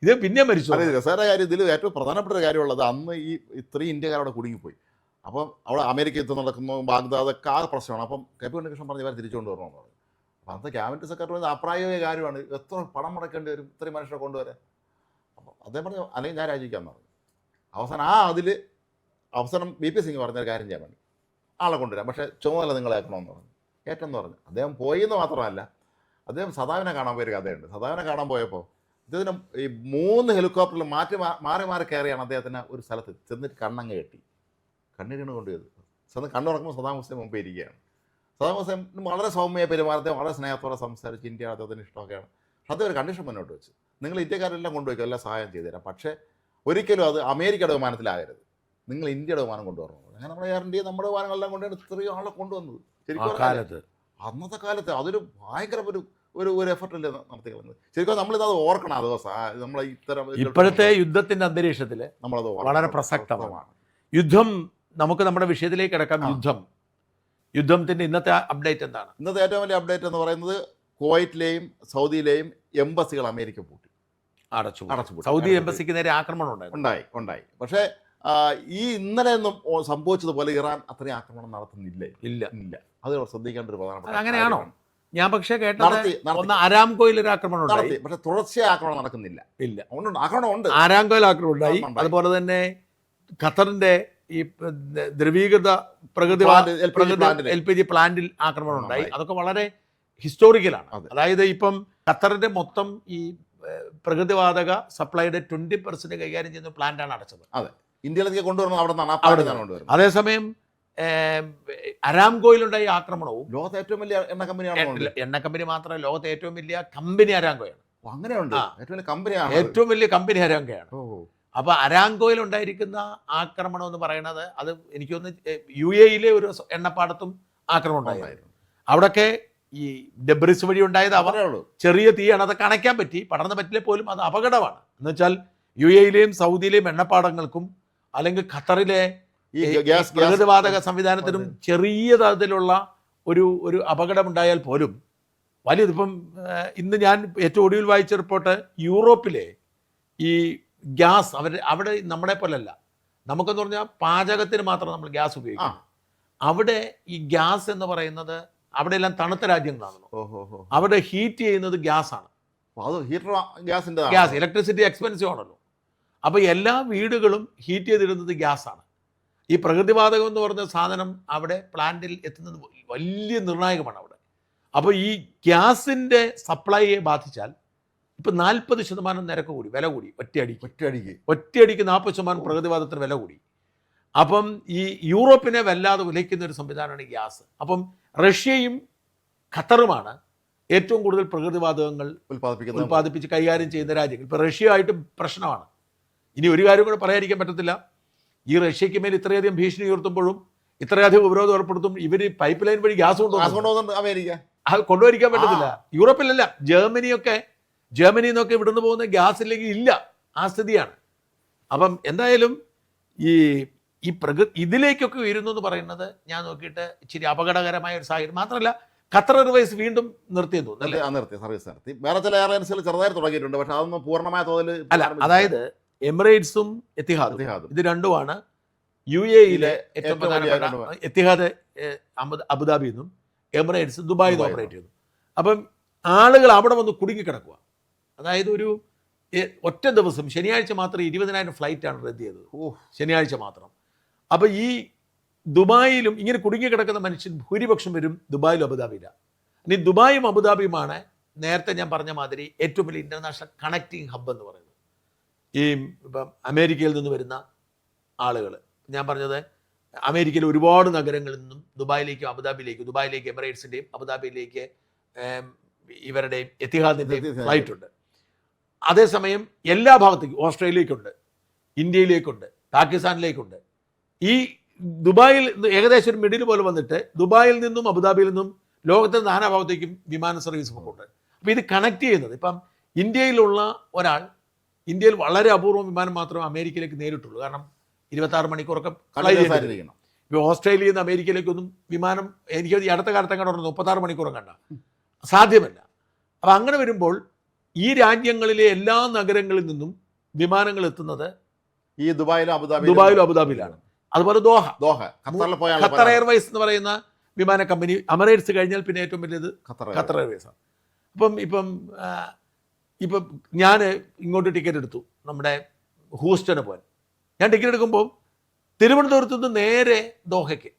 ഇത് പിന്നെ മരിച്ചു. അതെ, രസകര കാര്യം ഇതിൽ ഏറ്റവും പ്രധാനപ്പെട്ട ഒരു കാര്യമുള്ളത്, അന്ന് ഈ ഇത്രയും ഇന്ത്യക്കാരവിടെ കുടുങ്ങിപ്പോയി. അപ്പം അവിടെ അമേരിക്ക യുദ്ധം നടക്കുന്നു, ബാഗ്ദാദൊക്കെ ആ പ്രശ്നമാണ്. അപ്പം KP ഉണ്ണികൃഷ്ണൻ പറഞ്ഞ് ഇവരെ തിരിച്ചുകൊണ്ട് വരണമെന്ന് പറഞ്ഞു. അപ്പം അന്നത്തെ ക്യാബിനറ്റ് സെക്രട്ടറി അപ്രായോഗിക കാര്യമാണ്. എത്ര പണം മുടക്കേണ്ടി വരും ഇത്രയും മനുഷ്യരെ കൊണ്ടുവരാൻ? അപ്പം അദ്ദേഹം പറഞ്ഞു അല്ലെങ്കിൽ ഞാൻ രാജിക്കാമെന്ന് പറഞ്ഞു. അവസാനം VP സിംഗ് പറഞ്ഞൊരു കാര്യം ചെയ്യാൻ വേണ്ടി ആളെ കൊണ്ടുവരാം, പക്ഷേ ചുമതല നിങ്ങളേക്കണമെന്ന് പറഞ്ഞു. ഏറ്റെന്ന് പറഞ്ഞു. അദ്ദേഹം പോയി എന്ന് മാത്രമല്ല, അദ്ദേഹം സദാവിനെ കാണാൻ പോയൊരു കഥയുണ്ട്. സദാവിനെ കാണാൻ പോയപ്പോൾ അദ്ദേഹത്തിന് ഈ 3 ഹെലികോപ്റ്ററിൽ മാറി കയറിയാണ് അദ്ദേഹത്തിന് ഒരു സ്ഥലത്ത് ചെന്നിട്ട് കണ്ണങ്ങ് കെട്ടി കണ്ണീരിന് കൊണ്ടുപോയത്. കണ്ണുറക്കുമ്പോൾ സദാം ഹുസൈൻ മുമ്പ് ഇരിക്കുകയാണ്. സദാം ഹുസൈൻ വളരെ സൗമ്യ പെരുമാറത്തെ വളരെ സ്നേഹത്തോടെ സംസാരിച്ച് ഇന്ത്യ അദ്ദേഹത്തിന് ഇഷ്ടമൊക്കെയാണ്. പക്ഷേ അദ്ദേഹം ഒരു കണ്ടീഷൻ മുന്നോട്ട് വെച്ച്, നിങ്ങൾ ഇന്ത്യക്കാരെല്ലാം കൊണ്ടുപോയിക്കും, എല്ലാം സഹായം ചെയ്തു തരാം, പക്ഷേ ഒരിക്കലും അത് അമേരിക്കയുടെ വിമാനത്തിലാകരുത്, നിങ്ങൾ ഇന്ത്യയുടെ വിമാനം കൊണ്ടുവരണം. അങ്ങനെ നമ്മുടെ എയർ ഇന്ത്യ നമ്മുടെ വിമാനങ്ങളെല്ലാം കൊണ്ടുവന്ന് ഇത്രയും ആളെ കൊണ്ടുവന്നത്. ശരിക്കും അന്നത്തെ കാലത്ത് അതൊരു ഭയങ്കര ഒരു എഫർട്ടല്ലേ നടത്തി കളഞ്ഞത്. ശരിക്കും നമ്മളിത് ഓർക്കണം. ആ ദിവസം നമ്മൾ ഇത്തരം ഇപ്പോഴത്തെ യുദ്ധത്തിന്റെ അന്തരീക്ഷത്തിൽ നമ്മളത് വളരെ പ്രസക്തമാണ്. യുദ്ധം, നമുക്ക് നമ്മുടെ വിഷയത്തിലേക്ക് കിടക്കാം. യുദ്ധത്തിന്റെ ഇന്നത്തെ അപ്ഡേറ്റ് എന്താണ്? ഇന്നത്തെ ഏറ്റവും വലിയ അപ്ഡേറ്റ് എന്ന് പറയുന്നത് കുവൈറ്റിലെയും സൗദിയിലെയും എംബസികൾ അമേരിക്ക അടച്ചു. സൗദി എംബസിക്ക് നേരെ ആക്രമണം ഉണ്ടായി. പക്ഷേ ഈ ഇന്നലെ ഒന്നും സംഭവിച്ചതുപോലെ ഇറാൻ അത്രയും ആക്രമണം നടത്തുന്നില്ല. അത് ശ്രദ്ധിക്കേണ്ട ഒരു പ്രധാനപ്പെട്ട. അങ്ങനെയാണോ? ഞാൻ പക്ഷേ കേട്ടത് നടത്തി ഒന്ന് അരാംകോയിൽ ഒരു ആക്രമണം ഉണ്ടായി, നടത്തി. പക്ഷെ തുടർച്ചയായ ആക്രമണം നടക്കുന്നില്ല. ഇല്ല, ആക്രമണം ഉണ്ട്. ആരാംകോയിൽ ആക്രമണം ഉണ്ടായി. അതുപോലെ തന്നെ ഖത്തറിന്റെ ഈ ദ്രവീകൃത പ്രകൃതി LPG പ്ലാന്റിൽ ആക്രമണം ഉണ്ടായി. അതൊക്കെ വളരെ ഹിസ്റ്റോറിക്കലാണ്. അതായത് ഇപ്പം ഖത്തറിന്റെ മൊത്തം ഈ പ്രകൃതിവാതക സപ്ലൈയുടെ 20% കൈകാര്യം ചെയ്യുന്ന പ്ലാന്റാണ് അടച്ചത്. അതെ, ഇന്ത്യയിലേക്ക് കൊണ്ടുവരുന്നത് അവിടെ നിന്നാണ്. അതേസമയം അരാംകോയിലുണ്ടായ ആക്രമണവും ലോകത്തെ ഏറ്റവും വലിയ എണ്ണ കമ്പനിയാണ്. എണ്ണ കമ്പനി മാത്രമല്ല, ലോകത്തെ ഏറ്റവും വലിയ കമ്പനി അരാംകോയാണ്. അങ്ങനെയുണ്ട്, ഏറ്റവും വലിയ കമ്പനിയാണ്, ഏറ്റവും വലിയ കമ്പനി അരാംകോയാണ്. അപ്പൊ അരാംകോയിൽ ഉണ്ടായിരിക്കുന്ന ആക്രമണം എന്ന് പറയുന്നത് അത് എനിക്ക് തോന്നുന്നു UAE ഒരു എണ്ണപ്പാടത്തും ആക്രമണം ഉണ്ടായിരുന്നു. അവിടൊക്കെ ഈ ഡെബ്രിസ് വഴി ഉണ്ടായത് ചെറിയ തീയാണ്, അതൊക്കെ അണയ്ക്കാൻ പറ്റി, പടർന്നു പറ്റില്ല പോലും അത് അപകടമാണ്. എന്ന് വെച്ചാൽ UAE സൗദിയിലെയും എണ്ണപ്പാടങ്ങൾക്കും അല്ലെങ്കിൽ ഖത്തറിലെ ഈ പ്രകൃതിവാതക സംവിധാനത്തിനും ചെറിയ തരത്തിലുള്ള ഒരു അപകടമുണ്ടായാൽ പോലും വലിയതിപ്പം ഇന്ന് ഞാൻ ഏറ്റവും ഒടുവിൽ വായിച്ച റിപ്പോർട്ട് യൂറോപ്പിലെ ഈ ഗ്യാസ് അവിടെ നമ്മളെ പോലല്ല, നമുക്കെന്ന് പറഞ്ഞാൽ പാചകത്തിന് മാത്രം നമ്മൾ ഗ്യാസ് ഉപയോഗിക്കും. അവിടെ ഈ ഗ്യാസ് എന്ന് പറയുന്നത് അവിടെ എല്ലാം തണുത്ത രാജ്യങ്ങളാണല്ലോ, അവിടെ ഹീറ്റ് ചെയ്യുന്നത് ഗ്യാസാണ്. ഗ്യാസ് ഇലക്ട്രിസിറ്റി എക്സ്പെൻസീവ് ആണല്ലോ. അപ്പോൾ എല്ലാ വീടുകളും ഹീറ്റ് ചെയ്തിരുന്നത് ഗ്യാസാണ്. ഈ പ്രകൃതിവാതകം എന്ന് പറഞ്ഞ സാധനം അവിടെ പ്ലാന്റിൽ എത്തുന്നത് വലിയ നിർണായകമാണ് അവിടെ. അപ്പോൾ ഈ ഗ്യാസിൻ്റെ സപ്ലൈയെ ബാധിച്ചാൽ ഇപ്പം 40% നിരക്ക് കൂടി, വില കൂടി, ഒറ്റയടിക്ക് 40% പ്രകൃതിവാതകത്തിന് വില കൂടി. അപ്പം ഈ യൂറോപ്പിനെ വല്ലാതെ ഉലയ്ക്കുന്ന ഒരു സംവിധാനമാണ് ഗ്യാസ്. അപ്പം റഷ്യയും ഖത്തറുമാണ് ഏറ്റവും കൂടുതൽ പ്രകൃതിവാതകങ്ങൾ ഉൽപ്പാദിപ്പിച്ച് കൈകാര്യം ചെയ്യുന്ന രാജ്യങ്ങൾ. ഇപ്പം റഷ്യ ആയിട്ട് പ്രശ്നമാണ്. ഇനി ഒരു കാര്യം കൂടെ പറയാതിരിക്കാൻ പറ്റത്തില്ല, ഈ റഷ്യക്ക് മേൽ ഇത്രയധികം ഭീഷണി ഉയർത്തുമ്പോഴും ഇത്രയധികം ഉപരോധം ഏർപ്പെടുത്തും ഇവർ പൈപ്പ് ലൈൻ വഴി ഗ്യാസ് കൊണ്ടുവരിക്കാൻ പറ്റത്തില്ല. യൂറോപ്പിലല്ല, ജർമ്മനിയിൽ നിന്നൊക്കെ ഇവിടുന്ന് പോകുന്ന ഗ്യാസ് ഇല്ലെങ്കിൽ ഇല്ല, ആ സ്ഥിതിയാണ്. അപ്പം എന്തായാലും ഈ ഇതിലേക്കൊക്കെ ഉയരുന്നു എന്ന് പറയുന്നത് ഞാൻ നോക്കിയിട്ട് ഇച്ചിരി അപകടകരമായ ഒരു സാഹചര്യം. മാത്രമല്ല ഖത്തർ എയർവേസ് വീണ്ടും നിർത്തിയെന്ന് തോന്നുന്നു, സർവീസ് നിർത്തി. വേറെ ചില എയർലൈൻസുകൾ ചെറുതായി തുടങ്ങിയിട്ടുണ്ട്, പക്ഷെ അതൊന്നും പൂർണ്ണമായ തോതിൽ അല്ല. അതായത് എമിറേറ്റ്സും എത്തിഹാദും ഇത് രണ്ടുമാണ് UAEയിലെ ഏറ്റവും പ്രധാനപ്പെട്ട. എത്തിഹാദ് അബുദാബിയിൽ നിന്നും എമിറേറ്റ്സ് ദുബായിൽ നിന്ന് ഓപ്പറേറ്റ് ചെയ്യുന്നു. അപ്പം ആളുകൾ അവിടെ വന്ന് കുടുങ്ങിക്കിടക്കുക. അതായത് ഒരു ഒറ്റ ദിവസം ശനിയാഴ്ച മാത്രം 20,000 ഫ്ലൈറ്റാണ് റദ്ദ് ചെയ്തത്, ശനിയാഴ്ച മാത്രം. അപ്പോൾ ഈ ദുബായിലും ഇങ്ങനെ കുടുങ്ങിക്കിടക്കുന്ന മനുഷ്യൻ ഭൂരിപക്ഷം വരും ദുബായിലും അബുദാബിയിലാണ്. ഇനി ദുബായും അബുദാബിയുമാണ് നേരത്തെ ഞാൻ പറഞ്ഞ മാതിരി ഏറ്റവും വലിയ ഇൻ്റർനാഷണൽ കണക്റ്റിംഗ് ഹബ്ബ് എന്ന് പറയുന്നത്. ഈ ഇപ്പം അമേരിക്കയിൽ നിന്ന് വരുന്ന ആളുകൾ, ഞാൻ പറഞ്ഞത് അമേരിക്കയിലെ ഒരുപാട് നഗരങ്ങളിൽ നിന്നും ദുബായിലേക്കും അബുദാബിയിലേക്കും, ദുബായിലേക്ക് എമിറേറ്റ്സിൻ്റെയും അബുദാബിയിലേക്ക് ഇവരുടെയും എത്തിഹാദിൻ്റെയും ഫ്ലൈറ്റ് ഉണ്ട്. അതേസമയം എല്ലാ ഭാഗത്തേക്കും ഓസ്ട്രേലിയക്കുണ്ട്, ഇന്ത്യയിലേക്കുണ്ട്, പാകിസ്ഥാനിലേക്കുണ്ട്. ഈ ദുബായിൽ ഏകദേശം ഒരു മിഡിൽ പോലെ വന്നിട്ട് ദുബായിൽ നിന്നും അബുദാബിയിൽ നിന്നും ലോകത്തിൻ്റെ നാനാഭാഗത്തേക്കും വിമാന സർവീസ് ഉണ്ട്. അപ്പോൾ ഇത് കണക്ട് ചെയ്യുന്നത് ഇപ്പം ഇന്ത്യയിലുള്ള ഒരാൾ, ഇന്ത്യയിൽ വളരെ അപൂർവം വിമാനം മാത്രമേ അമേരിക്കയിലേക്ക് നേരിട്ടുള്ളൂ, കാരണം 26 മണിക്കൂറൊക്കെ ഫ്ലൈ ചെയ്തിരിക്കണം. ഇപ്പോൾ ഓസ്ട്രേലിയയിൽ നിന്ന് അമേരിക്കയിലേക്കൊന്നും വിമാനം എനിക്ക് ഈ അടുത്ത കാലത്ത് അങ്ങോട്ട് 36 മണിക്കൂറും കണ്ട സാധ്യമല്ല. അപ്പം അങ്ങനെ വരുമ്പോൾ ഈ രാജ്യങ്ങളിലെ എല്ലാ നഗരങ്ങളിൽ നിന്നും വിമാനങ്ങൾ എത്തുന്നത് ഈ ദുബായിലും അബുദാബിയിലാണ്. അതുപോലെ ഖത്തർ എയർവേസ് എന്ന് പറയുന്ന വിമാന കമ്പനി, എമിറേറ്റ്സ് കഴിഞ്ഞാൽ പിന്നെ ഏറ്റവും വലിയത് ഖത്തർ എയർവേസ് ആണ്. ഇപ്പം ഞാൻ ഇങ്ങോട്ട് ടിക്കറ്റ് എടുത്തു, നമ്മുടെ ഹൂസ്റ്റന് പോകാൻ. ഞാൻ ടിക്കറ്റ് എടുക്കുമ്പോൾ തിരുവനന്തപുരത്ത് നിന്ന് നേരെ ദോഹയ്ക്ക്.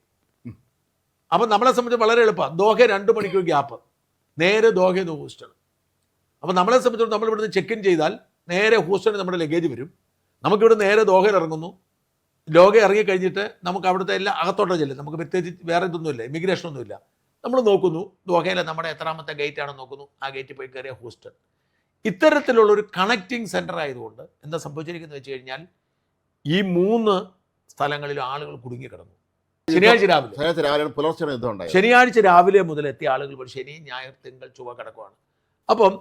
അപ്പം നമ്മളെ സംബന്ധിച്ച് വളരെ എളുപ്പമാണ്. ദോഹ 2 മണിക്കൂർ ഗ്യാപ്പ്, നേരെ ദോഹയിൽ നിന്ന് ഹൂസ്റ്റൺ. അപ്പം നമ്മളെ സംബന്ധിച്ചിടത്തോളം നമ്മൾ ഇവിടുന്ന് ചെക്ക് ഇൻ ചെയ്താൽ നേരെ ഹൂസ്റ്റണിൽ നമ്മുടെ ലഗേജ് വരും. നമുക്കിവിടെ നേരെ ദോഹയിൽ ഇറങ്ങുന്നു. ലോക ഇറങ്ങിക്കഴിഞ്ഞിട്ട് നമുക്ക് അവിടുത്തെ എല്ലാം അകത്തോട്ട് ചെല്ലും. നമുക്ക് പ്രത്യേകിച്ച് വേറെ ഇതൊന്നുമില്ല, ഇമിഗ്രേഷനൊന്നുമില്ല. നമ്മൾ നോക്കുന്നു ദോഹയിലെ നമ്മുടെ എത്രാമത്തെ ഗേറ്റ് ആണെന്ന് നോക്കുന്നു, ആ ഗേറ്റിൽ പോയി കയറിയ ഹൂസ്റ്റൺ. ഇത്തരത്തിലുള്ളൊരു കണക്റ്റിംഗ് സെൻറ്റർ ആയതുകൊണ്ട് എന്താ സംഭവിച്ചിരിക്കുന്നത് വെച്ച് കഴിഞ്ഞാൽ ഈ 3 സ്ഥലങ്ങളിലും ആളുകൾ കുടുങ്ങിക്കിടന്നു. ശനിയാഴ്ച രാവിലെ മുതൽ എത്തിയ ആളുകൾ ശനി, ഞായർ, തിങ്കൾ, ചൊവ്വ കിടക്കുവാണ്. അപ്പം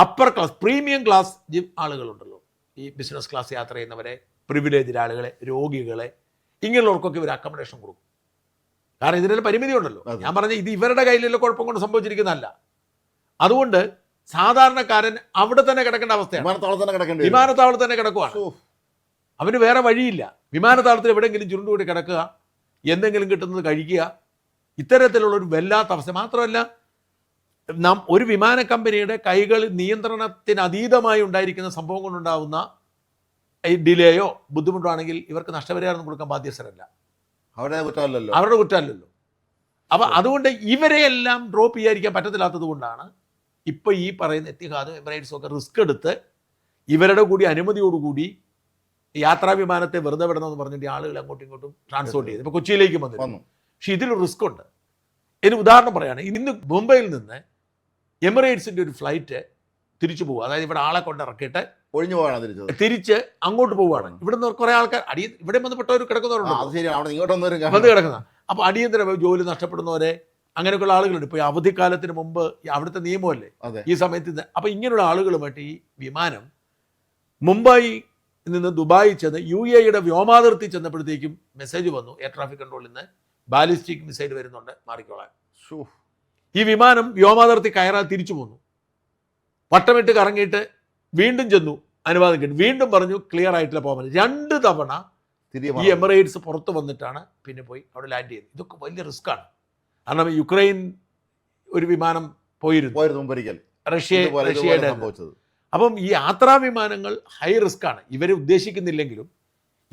അപ്പർ ക്ലാസ്, പ്രീമിയം ക്ലാസ് ആളുകളുണ്ടല്ലോ, ഈ ബിസിനസ് ക്ലാസ് യാത്ര ചെയ്യുന്നവരെ, പ്രിവിലേജ്ഡ് ആളുകളെ, രോഗികളെ, ഇങ്ങനെയുള്ളവർക്കൊക്കെ ഇവർ അക്കോമഡേഷൻ കൊടുക്കും. കാരണം ഇതിനെല്ലാം പരിമിതി ഉണ്ടല്ലോ. ഞാൻ പറഞ്ഞ ഇത് ഇവരുടെ കയ്യിലുള്ള കുഴപ്പം കൊണ്ട് സംഭവിച്ചിരിക്കുന്നതല്ല. അതുകൊണ്ട് സാധാരണക്കാരൻ അവിടെ തന്നെ കിടക്കേണ്ട അവസ്ഥയാണ്. വിമാനത്താവളത്തിൽ തന്നെ കിടക്കുവാണ്. അവന് വേറെ വഴിയില്ല. വിമാനത്താവളത്തിൽ എവിടെയെങ്കിലും ചുരുണ്ടുകൂടി കിടക്കുക, എന്തെങ്കിലും കിട്ടുന്നത് കഴിക്കുക, ഇത്തരത്തിലുള്ളൊരു വല്ലാത്ത അവസ്ഥ. മാത്രമല്ല ഒരു വിമാന കമ്പനിയുടെ കൈകൾ നിയന്ത്രണത്തിന് അതീതമായി ഉണ്ടായിരിക്കുന്ന സംഭവം കൊണ്ടുണ്ടാകുന്ന ഡിലേയോ ബുദ്ധിമുട്ടോ ആണെങ്കിൽ ഇവർക്ക് നഷ്ടപരിഹാരം കൊടുക്കാൻ ബാധ്യസ്ഥരല്ല. അവരുടെ കുറ്റമല്ലല്ലോ. അപ്പോൾ അതുകൊണ്ട് ഇവരെയെല്ലാം ഡ്രോപ്പ് ചെയ്യാതിരിക്കാൻ പറ്റത്തില്ലാത്തത് കൊണ്ടാണ് ഇപ്പോൾ ഈ പറയുന്ന എത്തിഹാദും എമിറേറ്റ്സും ഒക്കെ റിസ്ക് എടുത്ത് ഇവരുടെ കൂടി അനുമതിയോടുകൂടി യാത്രാ വിമാനത്തെ വെറുതെ വിടണമെന്ന് പറഞ്ഞിട്ട് ആളുകൾ അങ്ങോട്ടും ഇങ്ങോട്ടും ട്രാൻസ്പോർട്ട് ചെയ്ത് ഇപ്പോൾ കൊച്ചിയിലേക്ക് വന്നു. പക്ഷെ ഇതിലൊരു റിസ്ക് ഉണ്ട്. ഇതിന് ഉദാഹരണം പറയുകയാണ്, ഇന്ന് മുംബൈയിൽ നിന്ന് എമിറേറ്റ്സിൻ്റെ ഒരു ഫ്ലൈറ്റ് തിരിച്ചു പോകുക, അതായത് ഇവിടെ ആളെ കൊണ്ട് ഇറക്കിയിട്ട് ഒഴിഞ്ഞു പോകാണ് തിരിച്ച് അങ്ങോട്ട് പോവുകയാണ്. ഇവിടെ നിന്ന് കുറേ ആൾക്കാർ ഇവിടെ ബന്ധപ്പെട്ടവർ കിടക്കുന്നവരുണ്ട് വന്ന് കിടക്കുന്ന. അപ്പോൾ അടിയന്തര ജോലി നഷ്ടപ്പെടുന്നവരെ അങ്ങനെയൊക്കെയുള്ള ആളുകളുണ്ട്. ഇപ്പോൾ ഈ അവധിക്കാലത്തിന് മുമ്പ് അവിടുത്തെ നിയമമല്ലേ ഈ സമയത്ത്. അപ്പോൾ ഇങ്ങനെയുള്ള ആളുകളുമായിട്ട് ഈ വിമാനം മുംബൈ നിന്ന് ദുബായി ചെന്ന് UAE വ്യോമാതിർത്തി ചെന്നപ്പോഴത്തേക്കും മെസ്സേജ് വന്നു, എയർ ട്രാഫിക് കൺട്രോളിൽ നിന്ന് ബാലിസ്റ്റിക് മിസൈൽ വരുന്നുണ്ട്, മാറിക്കോളാൻ. ഈ വിമാനം വ്യോമാതിർത്തി കയറാൻ തിരിച്ചു പോന്നു. വട്ടമിട്ട് കറങ്ങിയിട്ട് വീണ്ടും ചെന്നു, അനുവാദം കിട്ടി, വീണ്ടും പറഞ്ഞു ക്ലിയർ ആയിട്ടില്ല പോകാൻ. 2 തവണ ഈ എമിറേറ്റ്സ് പുറത്ത് വന്നിട്ടാണ് പിന്നെ പോയി അവിടെ ലാൻഡ് ചെയ്തത്. ഇതൊക്കെ വലിയ റിസ്ക്കാണ്. കാരണം യുക്രൈൻ ഒരു വിമാനം പോയിരുന്നു റഷ്യയുടെ. അപ്പം ഈ യാത്രാ വിമാനങ്ങൾ ഹൈ റിസ്ക് ആണ്. ഇവർ ഉദ്ദേശിക്കുന്നില്ലെങ്കിലും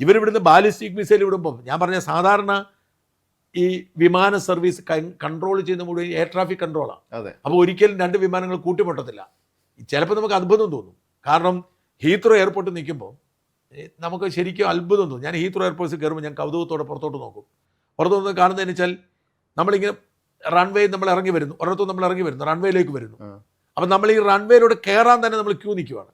ഇവരിവിടുന്ന് ബാലിസ്റ്റിക് മിസൈൽ വിടുമ്പം ഞാൻ പറഞ്ഞ സാധാരണ ഈ വിമാന സർവീസ് കൺട്രോൾ ചെയ്യുന്ന മുഴുവൻ എയർ ട്രാഫിക് കൺട്രോളാണ്. അപ്പോൾ ഒരിക്കലും 2 വിമാനങ്ങൾ കൂട്ടിമുട്ടത്തില്ല. ചിലപ്പോൾ നമുക്ക് അത്ഭുതം തോന്നും. കാരണം ഹീത്രോ എയർപോർട്ടിൽ നിൽക്കുമ്പോൾ നമുക്ക് ശരിക്കും അത്ഭുതം തോന്നും. ഞാൻ ഹീത്രോ എയർപോർട്ടിൽ കയറുമ്പോൾ ഞാൻ കൗതുകത്തോടെ പുറത്തോട്ട് നോക്കും. പുറത്തോട്ട് കാണുന്നതെന്ന് വെച്ചാൽ നമ്മളിങ്ങനെ റൺവേ നമ്മൾ ഇറങ്ങി വരുന്നു, ഒരിടത്തും നമ്മൾ ഇറങ്ങി വരുന്നു, റൺവേയിലേക്ക് വരുന്നു. അപ്പം നമ്മൾ ഈ റൺവേയിലൂടെ കയറാൻ തന്നെ നമ്മൾ ക്യൂ നിൽക്കുവാണ്.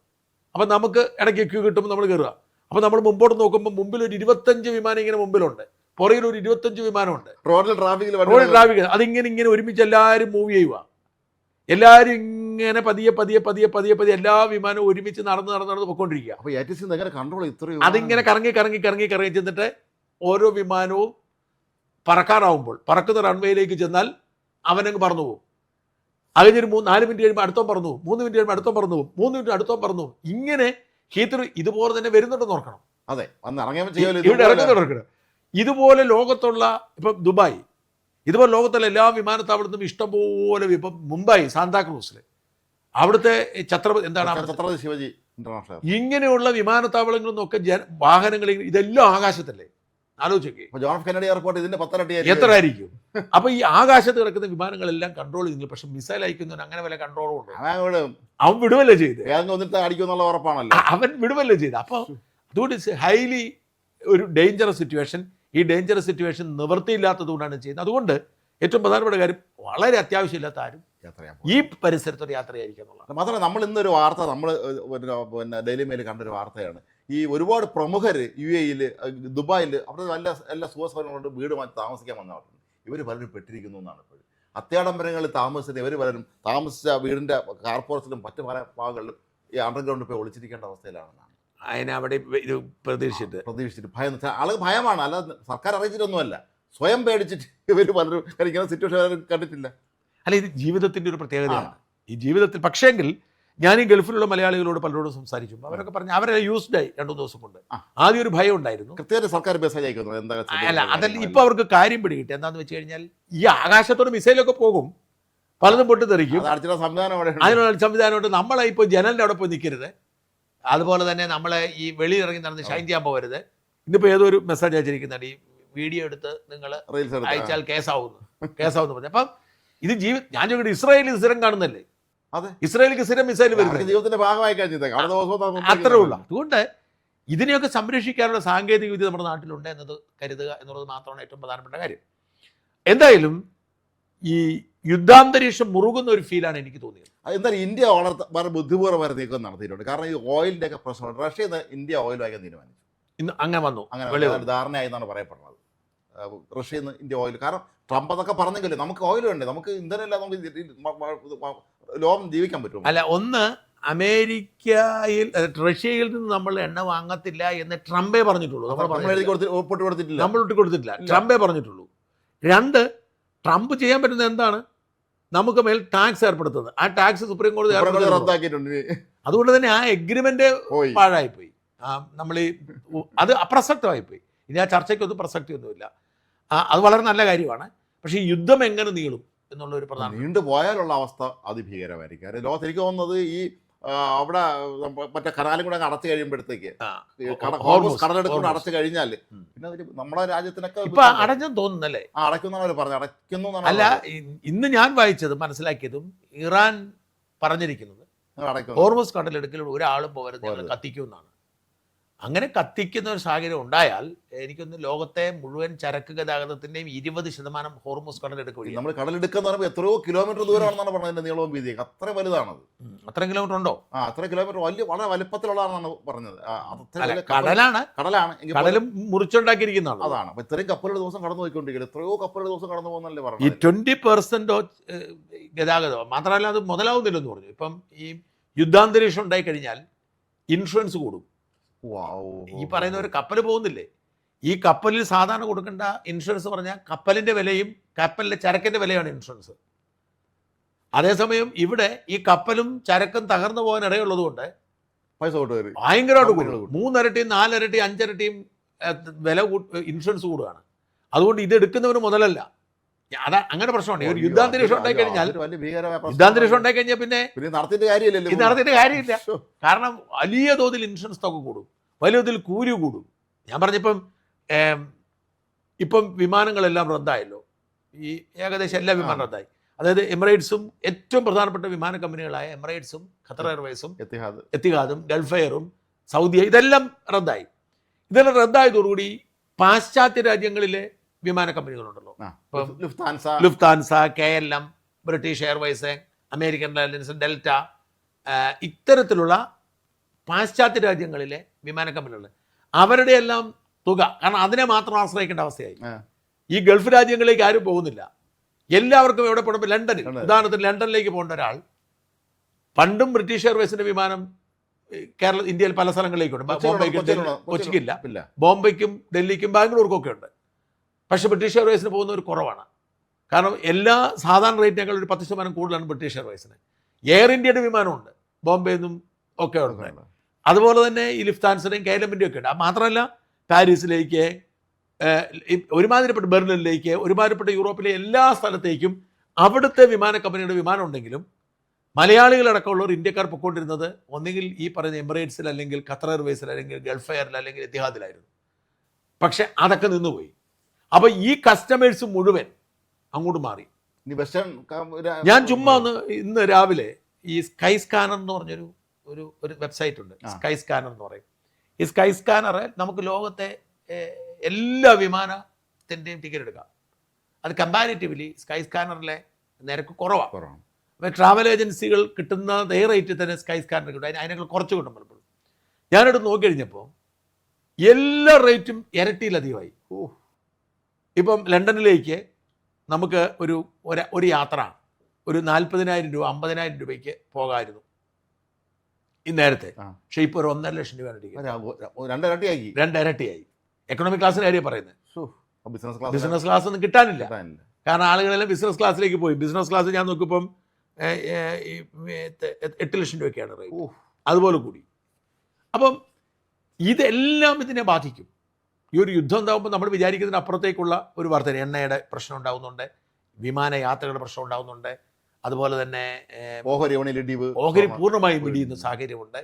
അപ്പം നമുക്ക് ഇടയ്ക്ക് ക്യൂ കിട്ടുമ്പോൾ നമ്മൾ കയറുക. അപ്പോൾ നമ്മൾ മുമ്പോട്ട് നോക്കുമ്പോൾ മുമ്പിൽ ഒരു 25 വിമാനം ഇങ്ങനെ മുമ്പിലുണ്ട്, പുറകിൽ ഒരു 25 വിമാനമുണ്ട്. റോഡിൽ ട്രാഫിക് അതിങ്ങനെ ഒരുമിച്ച് എല്ലാവരും മൂവ് ചെയ്യുക. എല്ലാവരും ഇങ്ങനെ പതിയെ എല്ലാ വിമാനവും ഒരുമിച്ച് നടന്ന് പൊയ്ക്കൊണ്ടിരിക്കുക. അതിങ്ങനെ കറങ്ങി ചെന്നിട്ട് ഓരോ വിമാനവും പറക്കാറാവുമ്പോൾ പറക്കുന്ന റൺവേയിലേക്ക് ചെന്നാൽ അവനങ്ങ് പറന്നു പോകും. അതിനൊരു 4 മിനിറ്റ് കഴിയുമ്പോൾ അടുത്തോ പറന്നു പോകും, 3 മിനിറ്റ് കഴിയുമ്പോൾ അടുത്തോ പറന്നു പോകും, 3 മിനിറ്റ് അടുത്തോ പറന്നു പോകും. ഇങ്ങനെ ഹീത്രോ ഇതുപോലെ തന്നെ വരുന്നുണ്ടെന്ന് ഓർക്കണം. ഇവിടെ ഇറങ്ങുന്നുണ്ട്. ഇതുപോലെ ലോകത്തുള്ള ഇപ്പം ദുബായ്, ഇതുപോലെ ലോകത്തുള്ള എല്ലാ വിമാനത്താവളത്തും ഇഷ്ടംപോലെ ഇപ്പം മുംബൈ സാന്താക്രൂസിൽ അവിടുത്തെ ഛത്രപതി ശിവജി ഇന്റർനാഷണൽ ഇങ്ങനെയുള്ള വിമാനത്താവളങ്ങളിൽ നിന്നൊക്കെ വാഹനങ്ങൾ ഇതെല്ലാം ആകാശത്തല്ലേ. ആലോചിക്കേ, ജോൺ എഫ് കെന്നഡി എയർപോർട്ട് ഇതിന്റെ 10 ഇരട്ടി എത്ര ആയിരിക്കും. അപ്പൊ ഈ ആകാശത്ത് കിടക്കുന്ന വിമാനങ്ങളെല്ലാം കൺട്രോൾ ചെയ്യുന്നില്ല. പക്ഷെ മിസൈൽ അയക്കുന്നവന് അങ്ങനെ വല്ല കൺട്രോളും ഉണ്ട്? അവൻ വിടുവല്ലേ ചെയ്ത്, അവൻ വിടുവല്ലേ ചെയ്ത്. അപ്പൊ അതുകൊണ്ട് ഹൈലി ഒരു ഡേഞ്ചറസ് സിറ്റുവേഷൻ. ഈ ഡേഞ്ചറസ് സിറ്റുവേഷൻ നിവൃത്തിയില്ലാത്തത് കൊണ്ടാണ് ചെയ്യുന്നത്. അതുകൊണ്ട് ഏറ്റവും പ്രധാനപ്പെട്ട കാര്യം, വളരെ അത്യാവശ്യമില്ലാത്ത ആരും ഈ പരിസരത്തൊരു യാത്രയായിരിക്കും എന്നുള്ളത്. മാത്രമല്ല, നമ്മൾ ഇന്നൊരു വാർത്ത നമ്മൾ പിന്നെ ഡെയിലി മെയിൽ കണ്ടൊരു വാർത്തയാണ്. ഈ ഒരുപാട് പ്രമുഖർ UAE ദുബായിൽ അവിടെ എല്ലാ സുഖസൗകര്യങ്ങളുണ്ട്, വീട് മാറ്റി താമസിക്കാൻ വന്നവരുണ്ട്. ഇവർ പലരും പെട്ടിരിക്കുന്നു എന്നാണ് ഇപ്പോഴും. അത്യാഡംബരങ്ങളിൽ താമസിച്ചിട്ട് ഇവർ പലരും താമസിച്ച വീടിൻ്റെ കാർപോറത്തിലും മറ്റു പല ഭാഗങ്ങളിലും ഈ അണ്ടർഗ്രൗണ്ടിൽ പോയി ഒളിച്ചിരിക്കേണ്ട അവസ്ഥയിലാണെന്നാണ്. അതിനവിടെ ഇത് പ്രതീക്ഷിച്ചിട്ട് ആളുകൾ ഭയമാണ്, അല്ലാതെ സർക്കാർ അറിയിച്ചിട്ടൊന്നുമല്ല, സ്വയം പേടിച്ചിട്ട് ഇവർ പലരും ഇങ്ങനെ സിറ്റുവേഷൻ കണ്ടിട്ടില്ല. അല്ല, ഇത് ജീവിതത്തിൻ്റെ ഒരു പ്രത്യേകതയാണ്. ഈ ജീവിതത്തിൽ പക്ഷേങ്കിൽ ഞാൻ ഈ ഗൾഫിലുള്ള മലയാളികളോട് പലരോടും സംസാരിച്ചു. അവരൊക്കെ പറഞ്ഞു അവരെ യൂസ്ഡായി 2 ദിവസം കൊണ്ട്. ആദ്യം ഒരു ഭയം ഉണ്ടായിരുന്നു, കൃത്യമായിട്ട് സർക്കാർ മെസ്സേജ് അയക്കുന്നു എന്താ. അല്ല, അതല്ല, ഇപ്പൊ അവർക്ക് കാര്യം പിടികിട്ടി. എന്താണെന്ന് വെച്ച് കഴിഞ്ഞാൽ ഈ ആകാശത്തോട് മിസൈലൊക്കെ പോകും, പലതും പൊട്ടിത്തെറിക്കും. അതിനുള്ള സംവിധാനമുണ്ട്. നമ്മളെ ഇപ്പോൾ ജനലിൻ്റെ അവിടെ പോയി നിൽക്കരുത്, അതുപോലെ തന്നെ നമ്മളെ ഈ വെളിയിറങ്ങി നടന്ന് ഷൈൻ ചെയ്യാൻ പോകരുത്. ഇന്നിപ്പോൾ ഏതോ ഒരു മെസ്സേജ് അയച്ചിരിക്കുന്നുണ്ട്, ഈ വീഡിയോ എടുത്ത് നിങ്ങൾ അയച്ചാൽ കേസാവുന്നു പറഞ്ഞു. അപ്പം ഇത് ഞാൻ ചോദിക്കട്ടെ, ഇസ്രായേലിൽ സ്ഥിരം കാണുന്നല്ലേ? ഇസ്രായേലിക്ക് സ്ഥിരം മിസൈൽ വരുന്നത് ജീവിതത്തിന്റെ ഭാഗമായി അത്രേ ഉള്ളൂ. അതുകൊണ്ട് ഇതിനെയൊക്കെ സംരക്ഷിക്കാനുള്ള സാങ്കേതിക വിദ്യ നമ്മുടെ നാട്ടിലുണ്ട് എന്നത് കരുതുക എന്നുള്ളത് മാത്രമാണ് ഏറ്റവും പ്രധാനപ്പെട്ട കാര്യം. എന്തായാലും ഈ യുദ്ധാന്തരീക്ഷം മുറുകുന്ന ഒരു ഫീലാണ് എനിക്ക് തോന്നിയത്. എന്തായാലും ഇന്ത്യ വളരെ ബുദ്ധിപൂർവ്വം നീക്കം നടത്തിയിട്ടുണ്ട്. കാരണം ഈ ഓയിലിന്റെ ഒക്കെ പ്രശ്നമുണ്ട്. റഷ്യ ഇന്ത്യ ഓയിൽ വാങ്ങാൻ തീരുമാനിച്ചു. ഇന്ന് അങ്ങനെ വന്നു, അങ്ങനെ ധാരണയായി എന്നാണ് പറയപ്പെടുന്നത്. റഷ്യയിൽ നിന്ന് ഇന്ത്യ ഓയിൽ, കാരണം ട്രംപ് അതൊക്കെ പറഞ്ഞെങ്കിലും നമുക്ക് ഓയിൽ വേണ്ടേ, നമുക്ക് ഇന്ധനമില്ല, നമുക്ക് ലോകം ജീവിക്കാൻ പറ്റും. അല്ല, ഒന്ന് റഷ്യയിൽ നിന്ന് നമ്മൾ എണ്ണ വാങ്ങത്തില്ല എന്ന് ട്രംപേ പറഞ്ഞിട്ടുള്ളൂ. നമ്മൾ ഒട്ടി കൊടുത്തിട്ടില്ല, ട്രംപേ പറഞ്ഞിട്ടുള്ളൂ. 2, ട്രംപ് ചെയ്യാൻ പറ്റുന്നത് എന്താണ്? നമുക്ക് മേൽ ടാക്സ് ഏർപ്പെടുത്തുന്നത്. ആ ടാക്സ് സുപ്രീം കോടതി റദ്ദാക്കിയിട്ടുണ്ട്. അതുകൊണ്ട് തന്നെ ആ എഗ്രിമെന്റ് പാഴായിപ്പോയി. നമ്മൾ അത് അപ്രസക്തമായിപ്പോയി. ഇനി ആ ചർച്ചയ്ക്കൊന്നും പ്രസക്തിയൊന്നുമില്ല. അത് വളരെ നല്ല കാര്യമാണ്. പക്ഷേ ഈ യുദ്ധം എങ്ങനെ നീളും എന്നുള്ള ഒരു പ്രധാന നീണ്ടുപോയാലുള്ള അവസ്ഥ അതിഭീകരമായിരിക്കും. കാര്യം ലോകത്ത് എനിക്ക് തോന്നുന്നത് ഈ അവിടെ മറ്റേ കനാലും കൂടെ അടച്ചു കഴിയുമ്പോഴത്തേക്ക് കടലെടുക്കൂടെ അടച്ചു കഴിഞ്ഞാൽ പിന്നെ നമ്മുടെ രാജ്യത്തിനൊക്കെ ഇപ്പൊ അടഞ്ഞെന്ന് തോന്നുന്നല്ലേ? അടയ്ക്കുന്നതാണ് അവർ പറഞ്ഞത്, അടയ്ക്കുന്നു. അല്ല, ഇന്ന് ഞാൻ വായിച്ചതും മനസ്സിലാക്കിയതും ഇറാൻ പറഞ്ഞിരിക്കുന്നത് ഹോർമുസ് കടലെടുക്കൽ ഒരാളും പോകരുത്, കത്തിക്കുമെന്നാണ്. അങ്ങനെ കത്തിക്കുന്ന ഒരു സാഹചര്യം ഉണ്ടായാൽ എനിക്കൊന്ന് ലോകത്തെ മുഴുവൻ ചരക്ക് ഗതാഗതത്തിന്റെയും 20% ഹോർമുസ് കടലെടുക്കുക വഴി. നമ്മൾ കടലെടുക്കാന്ന് പറയുമ്പോൾ എത്രയോ കിലോമീറ്റർ ദൂരമാണെന്നാണ് പറഞ്ഞത്, നീളവും വീതിയൊക്കെ അത്ര വലുതാണത്. അത്ര കിലോമീറ്റർ ഉണ്ടോ? അത്ര കിലോമീറ്റർ വളരെ വലുപ്പത്തിലുള്ളതാണെന്നാണ് പറഞ്ഞത്. കടലാണ്, കടലും മുറിച്ചുണ്ടാക്കിയിരിക്കുന്നതാണ്. അതാണ്. അപ്പൊ ഇത്രയും കപ്പലുകൾ ദിവസം കടന്നു പോയിക്കൊണ്ടിരിക്കുന്നത്, എത്രയോ കപ്പലുകൾ ദിവസം കടന്നു പോകുന്നല്ലേ പറഞ്ഞു. ഈ 20% ഗതാഗതം മാത്രമല്ല അത് മുതലാവുന്നില്ലെന്ന് പറഞ്ഞു. ഇപ്പം ഈ യുദ്ധാന്തരീക്ഷം ഉണ്ടായി കഴിഞ്ഞാൽ ഇൻഷുറൻസ് കൂടും. ഈ പറയുന്ന ഒരു കപ്പൽ പോകുന്നില്ലേ, ഈ കപ്പലിൽ സാധാരണ കൊടുക്കേണ്ട ഇൻഷുറൻസ് പറഞ്ഞാൽ കപ്പലിന്റെ വിലയും കപ്പലിന്റെ ചരക്കിന്റെ വിലയാണ് ഇൻഷുറൻസ്. അതേസമയം ഇവിടെ ഈ കപ്പലും ചരക്കും തകർന്നു പോകാൻ ഇടയുള്ളത് കൊണ്ട് പൈസ ഭയങ്കരമായിട്ട് കൂടും. 3 ഇരട്ടിയും 4 ഇരട്ടിയും 5 ഇരട്ടിയും വില ഇൻഷുറൻസ് കൂടുകയാണ്. അതുകൊണ്ട് ഇത് എടുക്കുന്നവന് മുതലല്ല. അതാ അങ്ങനെ പ്രശ്നമാണ്. ഒരു യുദ്ധാന്തരീക്ഷം ഉണ്ടായി കഴിഞ്ഞാൽ പിന്നെ നടത്തിയിട്ട് കാര്യമില്ല. കാരണം വലിയ തോതിൽ ഇൻഷുറൻസ് തുക കൂടും, വലിയ തോതിൽ കൂലി കൂടും. ഞാൻ പറഞ്ഞപ്പം ഇപ്പം വിമാനങ്ങളെല്ലാം റദ്ദായല്ലോ, ഈ ഏകദേശം എല്ലാ വിമാനം റദ്ദായി. അതായത് എമിറേറ്റ്സും ഏറ്റവും പ്രധാനപ്പെട്ട വിമാന കമ്പനികളായ എമിറേറ്റ്സും ഖത്തർ എയർവേസും എത്തിഹാദും ഗൾഫ് എയറും സൗദി ഇതെല്ലാം റദ്ദായി. ഇതെല്ലാം റദ്ദായതോടുകൂടി പാശ്ചാത്യ രാജ്യങ്ങളിലെ വിമാന കമ്പനികളുണ്ടല്ലോ, Lufthansa, KLM, British Airways, American Airlines, Delta, ഇത്തരത്തിലുള്ള പാശ്ചാത്യ രാജ്യങ്ങളിലെ വിമാന കമ്പനികൾ അവരുടെ എല്ലാം തുക, കാരണം അതിനെ മാത്രം ആശ്രയിക്കേണ്ട അവസ്ഥയായി. ഈ ഗൾഫ് രാജ്യങ്ങളിലേക്ക് ആരും പോകുന്നില്ല. എല്ലാവർക്കും എവിടെ പോകുമ്പോൾ ലണ്ടനിൽ, ഉദാഹരണത്തിന് ലണ്ടനിലേക്ക് പോകേണ്ട ഒരാൾ പണ്ടും ബ്രിട്ടീഷ് എയർവേസിന്റെ വിമാനം ഇന്ത്യയിൽ പല സ്ഥലങ്ങളിലേക്കുണ്ട്. കൊച്ചിക്കില്ല, ബോംബെക്കും ഡൽഹിക്കും ബാംഗ്ലൂർക്കും ഒക്കെ ഉണ്ട്. പക്ഷേ ബ്രിട്ടീഷ് എയർവേസിന് പോകുന്നവർ കുറവാണ്. കാരണം എല്ലാ സാധാരണ റേറ്റിനേക്കാൾ ഒരു 10% കൂടുതലാണ് ബ്രിട്ടീഷ് എയർവേസിന്. എയർ ഇന്ത്യയുടെ വിമാനമുണ്ട് ബോംബെയിൽ നിന്നും ഒക്കെ ഉണ്ട്. അതുപോലെ തന്നെ ഈ ലുഫ്താൻസയുടെയും KLMന്റെയും ഒക്കെ ഉണ്ട്. മാത്രമല്ല പാരീസിലേക്ക്, ഒരുമാതിരിപ്പെട്ട ബെർലിനിലേക്ക്, ഒരുമാതിരിപ്പെട്ട യൂറോപ്പിലെ എല്ലാ സ്ഥലത്തേക്കും അവിടുത്തെ വിമാന കമ്പനിയുടെ വിമാനം ഉണ്ടെങ്കിലും മലയാളികളടക്കമുള്ളവർ ഇന്ത്യക്കാർ പൊയ്ക്കൊണ്ടിരുന്നത് ഒന്നുകിൽ ഈ പറയുന്ന എമിറേറ്റ്സിൽ, അല്ലെങ്കിൽ ഖത്തർ എയർവേസിൽ, അല്ലെങ്കിൽ ഗൾഫ് എയറിൽ, അല്ലെങ്കിൽ എത്തിഹാദിലായിരുന്നു. പക്ഷെ അതൊക്കെ നിന്നുപോയി. അപ്പൊ ഈ കസ്റ്റമേഴ്സ് മുഴുവൻ അങ്ങോട്ട് മാറി. ഞാൻ ചുമ്മാ ഇന്ന് രാവിലെ ഈ സ്കൈ സ്കാനർ എന്ന് പറഞ്ഞൊരു ഒരു വെബ്സൈറ്റ് ഉണ്ട്, സ്കൈ സ്കാനർ എന്ന് പറയും. ഈ സ്കൈ സ്കാനർ നമുക്ക് ലോകത്തെ എല്ലാ വിമാനത്തിൻ്റെയും ടിക്കറ്റ് എടുക്കാം. അത് കമ്പാരിറ്റീവ്ലി സ്കൈ സ്കാനറിലെ നിരക്ക് കുറവാണ്. അപ്പോൾ ട്രാവൽ ഏജൻസികൾ കിട്ടുന്ന അതേ റേറ്റിൽ തന്നെ സ്കൈ സ്കാനർ കിട്ടും, അതിനേക്കാൾ കുറച്ച് കിട്ടും പലപ്പോഴും. ഞാനെടുത്ത് നോക്കി കഴിഞ്ഞപ്പോൾ എല്ലാ റേറ്റും ഇരട്ടിയിലധികമായി. ഇപ്പം ലണ്ടനിലേക്ക് നമുക്ക് ഒരു യാത്ര ഒരു 40,000 രൂപ 50,000 രൂപയ്ക്ക് പോകാമായിരുന്നു ഈ നേരത്തെ. പക്ഷേ ഇപ്പോൾ ഒരു 1.5 ലക്ഷം രൂപ ടിക്കറ്റ്, 2 ഇരട്ടിയായി. എക്കണോമിക് ക്ലാസ്സിൻ്റെ കാര്യം പറയുന്നത്. ബിസിനസ് ക്ലാസ് ഒന്നും കിട്ടാനില്ല. കാരണം ആളുകളെല്ലാം ബിസിനസ് ക്ലാസ്സിലേക്ക് പോയി. ബിസിനസ് ക്ലാസ് ഞാൻ നോക്കിയപ്പം 8 ലക്ഷം രൂപയ്ക്കാണ് റേറ്റ്, അതുപോലെ കൂടി. അപ്പം ഇതെല്ലാം ഇതിനെ ബാധിക്കും. ഈ ഒരു യുദ്ധം ഉണ്ടാകുമ്പോൾ നമ്മൾ വിചാരിക്കുന്നതിന് അപ്പുറത്തേക്കുള്ള ഒരു വർധന. എണ്ണയുടെ പ്രശ്നം ഉണ്ടാകുന്നുണ്ട്, വിമാനയാത്രകളുടെ പ്രശ്നം ഉണ്ടാകുന്നുണ്ട്, അതുപോലെ തന്നെ ഓഹരി പൂർണ്ണമായും ഇടിയുന്ന സാഹചര്യമുണ്ട്.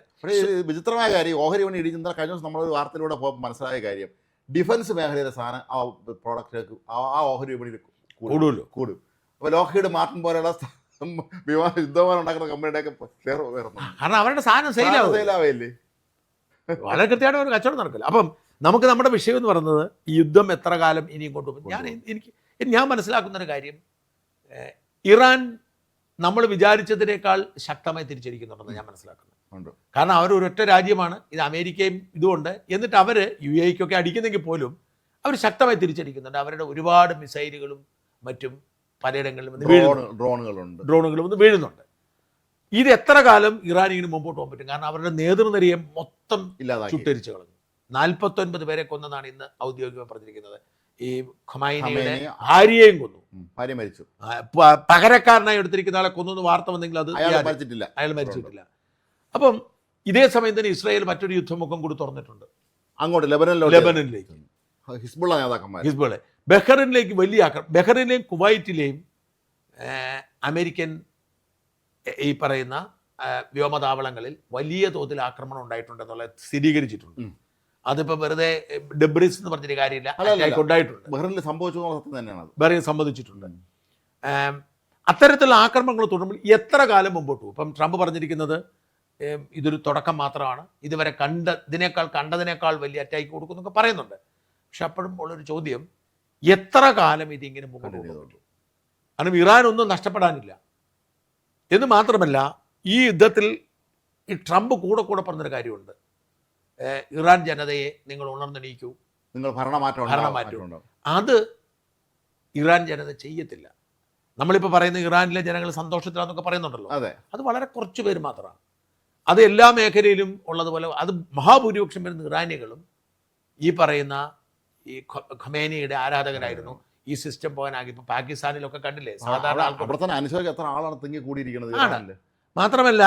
വിചിത്രമായ കാര്യം, ഓഹരി വിപണി ഇടിയുന്ന കഴിഞ്ഞ ദിവസം നമ്മളൊരു വാർത്തയിലൂടെ മനസ്സിലായ കാര്യം, ഡിഫൻസ് മേഖലയിലെ സാധനം ആ പ്രോഡക്റ്റിലേക്ക് ആ ഓഹരി വിപണിയിൽ കൂടും. അപ്പോൾ ലോക്ക്ഹീഡ് മാർട്ടിൻ പോലെയുള്ള യുദ്ധവിമാനം ഉണ്ടാക്കുന്ന കമ്പനിയുടെയൊക്കെ ഷെയർ ഉയർന്നു. കാരണം അവരുടെ സാധനം സെയിലാവില്ലേ, വളരെ കൃത്യമായിട്ട് ഒരു കച്ചവടം നടക്കില്ല. അപ്പം നമുക്ക് നമ്മുടെ വിഷയം എന്ന് പറയുന്നത് ഈ യുദ്ധം എത്ര കാലം ഇനിയും കൊണ്ടുപോകും. ഞാൻ മനസ്സിലാക്കുന്നൊരു കാര്യം, ഇറാൻ നമ്മൾ വിചാരിച്ചതിനേക്കാൾ ശക്തമായി തിരിച്ചടിക്കുന്നുണ്ടെന്ന് ഞാൻ മനസ്സിലാക്കുന്നു. കാരണം അവർ ഒരൊറ്റ രാജ്യമാണ്, ഇത് അമേരിക്കയും ഇതുകൊണ്ട്. എന്നിട്ട് അവർ UAE-ക്കൊക്കെ അടിക്കുന്നെങ്കിൽ പോലും അവർ ശക്തമായി തിരിച്ചടിക്കുന്നുണ്ട്. അവരുടെ ഒരുപാട് മിസൈലുകളും മറ്റും പലയിടങ്ങളിലും ഡ്രോണുകളും ഒന്ന് വീഴുന്നുണ്ട്. ഇത് എത്ര കാലം ഇറാൻ ഇങ്ങനെ മുമ്പോട്ട് പോകാൻ പറ്റും? കാരണം അവരുടെ നേതൃനിരയെ മൊത്തം ചുട്ടരിച്ചു കളഞ്ഞു. 49 പേരെ കൊന്നതാണ് ഇന്ന് ഔദ്യോഗികമായി പറഞ്ഞിരിക്കുന്നത്. ഈ ഖൊമൈനിയുടെ ഭാര്യയെയും കൊന്നു, ഭാര്യ മരിച്ചു. പകരക്കാരനായി എടുത്തിരിക്കുന്ന ആളെ കൊന്നു വാർത്ത വന്നെങ്കിൽ അത് അയാൾ മരിച്ചിട്ടില്ല. അപ്പം ഇതേ സമയം തന്നെ ഇസ്രായേൽ മറ്റൊരു യുദ്ധമുഖം കൂടി തുറന്നിട്ടുണ്ട് അങ്ങോട്ട് ലെബനനിലേക്ക്. ഹിസ്ബുള്ള നേതാക്കന്മാർ ബഹ്റിനിലേക്ക് വലിയ ബഹ്റിനിലെയും കുവൈറ്റിലെയും അമേരിക്കൻ ഈ പറയുന്ന വ്യോമതാവളങ്ങളിൽ വലിയ തോതിൽ ആക്രമണം ഉണ്ടായിട്ടുണ്ടെന്നുള്ളത് സ്ഥിരീകരിച്ചിട്ടുണ്ട്. അതിപ്പോൾ വെറുതെ ഡെബ്രിസ് എന്ന് പറഞ്ഞൊരു കാര്യമില്ല, ഉണ്ടായിട്ടുണ്ട്. ബഹ്റിനിൽ സംഭവിച്ചു സത്യം തന്നെയാണ്, ബഹ്റിൻ സംബന്ധിച്ചിട്ടുണ്ട്. അത്തരത്തിലുള്ള ആക്രമണങ്ങൾ തുടരുമ്പോൾ എത്ര കാലം മുമ്പോട്ട് പോകും? ഇപ്പം ട്രംപ് പറഞ്ഞിരിക്കുന്നത് ഇതൊരു തുടക്കം മാത്രമാണ്, ഇതുവരെ കണ്ടതിനേക്കാൾ വലിയ അറ്റാക്ക് കൊടുക്കുമെന്നൊക്കെ പറയുന്നുണ്ട്. പക്ഷെ അപ്പോഴും ഉള്ളൊരു ചോദ്യം, എത്ര കാലം ഇതിങ്ങനെ മുമ്പോട്ട് പോകും? കാരണം ഇറാൻ ഒന്നും നഷ്ടപ്പെടാനില്ല എന്ന് മാത്രമല്ല, ഈ യുദ്ധത്തിൽ ഈ ട്രംപ് കൂടെ പറഞ്ഞൊരു കാര്യമുണ്ട്, ഇറാൻ ജനതയെ നിങ്ങൾ ഉണർന്നെണീക്കൂ, നിങ്ങൾ ഭരണമാറ്റം. അത് ഇറാൻ ജനത ചെയ്യത്തില്ല. നമ്മളിപ്പോൾ പറയുന്ന ഇറാനിലെ ജനങ്ങൾ സന്തോഷത്തിലാണെന്നൊക്കെ പറയുന്നുണ്ടല്ലോ, അത് വളരെ കുറച്ച് പേര് മാത്രമാണ്. അത് എല്ലാ മേഖലയിലും ഉള്ളതുപോലെ അത് മഹാഭൂരിപക്ഷം വരുന്ന ഇറാനികളും ഈ പറയുന്ന ഈ ഖമേനിയുടെ ആരാധകരായിരുന്നു. ഈ സിസ്റ്റം പോകാനാകി ഇപ്പോൾ പാകിസ്ഥാനിലൊക്കെ കണ്ടില്ലേ, സാധാരണ എത്ര ആളാണ് തിങ്ങി കൂടിയിരിക്കുന്നത്. മാത്രമല്ല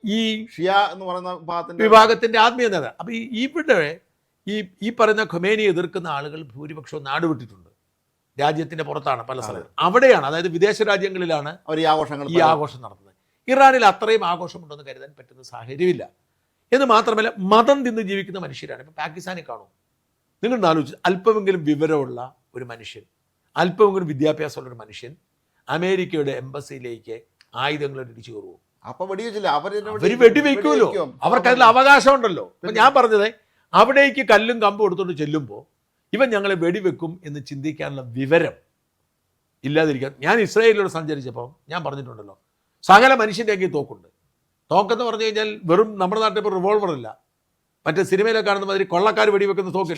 ഈ ഷിയ എന്ന് പറയുന്ന വിഭാഗത്തിന്റെ ആത്മീയ നേതാവ്. അപ്പൊ ഇവിടെ ഈ പറയുന്ന ഖമേനിയെ എതിർക്കുന്ന ആളുകൾ ഭൂരിപക്ഷവും നാടുവിട്ടിട്ടുണ്ട്, രാജ്യത്തിന്റെ പുറത്താണ് പല സ്ഥലത്തും. അവിടെയാണ്, അതായത് വിദേശ രാജ്യങ്ങളിലാണ് ഈ ആഘോഷം നടത്തുന്നത്. ഇറാനിൽ അത്രയും ആഘോഷമുണ്ടെന്ന് കരുതാൻ പറ്റുന്ന സാഹചര്യമില്ല. എന്ന് മാത്രമല്ല, മതം തിന്ന് ജീവിക്കുന്ന മനുഷ്യരാണ്. ഇപ്പം പാകിസ്ഥാനിൽ കാണും, നിങ്ങൾ ആലോചിച്ച്, അല്പമെങ്കിലും വിവരമുള്ള ഒരു മനുഷ്യൻ, അല്പമെങ്കിലും വിദ്യാഭ്യാസമുള്ള ഒരു മനുഷ്യൻ അമേരിക്കയുടെ എംബസിയിലേക്ക് ആയുധങ്ങൾ ഇടിച്ചു കയറുമോ? അപ്പൊ വെടിവെച്ചില്ല, അവര് വെടിവെക്കുമല്ലോ, അവർക്ക് അതിൽ അവകാശം ഉണ്ടല്ലോ. അപ്പൊ ഞാൻ പറഞ്ഞത്, അവിടേക്ക് കല്ലും കമ്പും എടുത്തുകൊണ്ട് ചെല്ലുമ്പോൾ ഇവൻ ഞങ്ങളെ വെടിവെക്കും എന്ന് ചിന്തിക്കാനുള്ള വിവരം ഇല്ലാതിരിക്കാൻ. ഞാൻ ഇസ്രായേലിലൂടെ സഞ്ചരിച്ചപ്പോൾ ഞാൻ പറഞ്ഞിട്ടുണ്ടല്ലോ, സകല മനുഷ്യൻ്റെ കയ്യിൽ തോക്കുണ്ട്. തോക്കെന്ന് പറഞ്ഞു കഴിഞ്ഞാൽ വെറും നമ്മുടെ നാട്ടിൽ ഇപ്പോൾ റിവോൾവർ ഇല്ല, മറ്റേ സിനിമയിലൊക്കെ കാണുന്ന മാതിരി കൊള്ളക്കാർ വെടിവെക്കുന്ന തോക്ക്,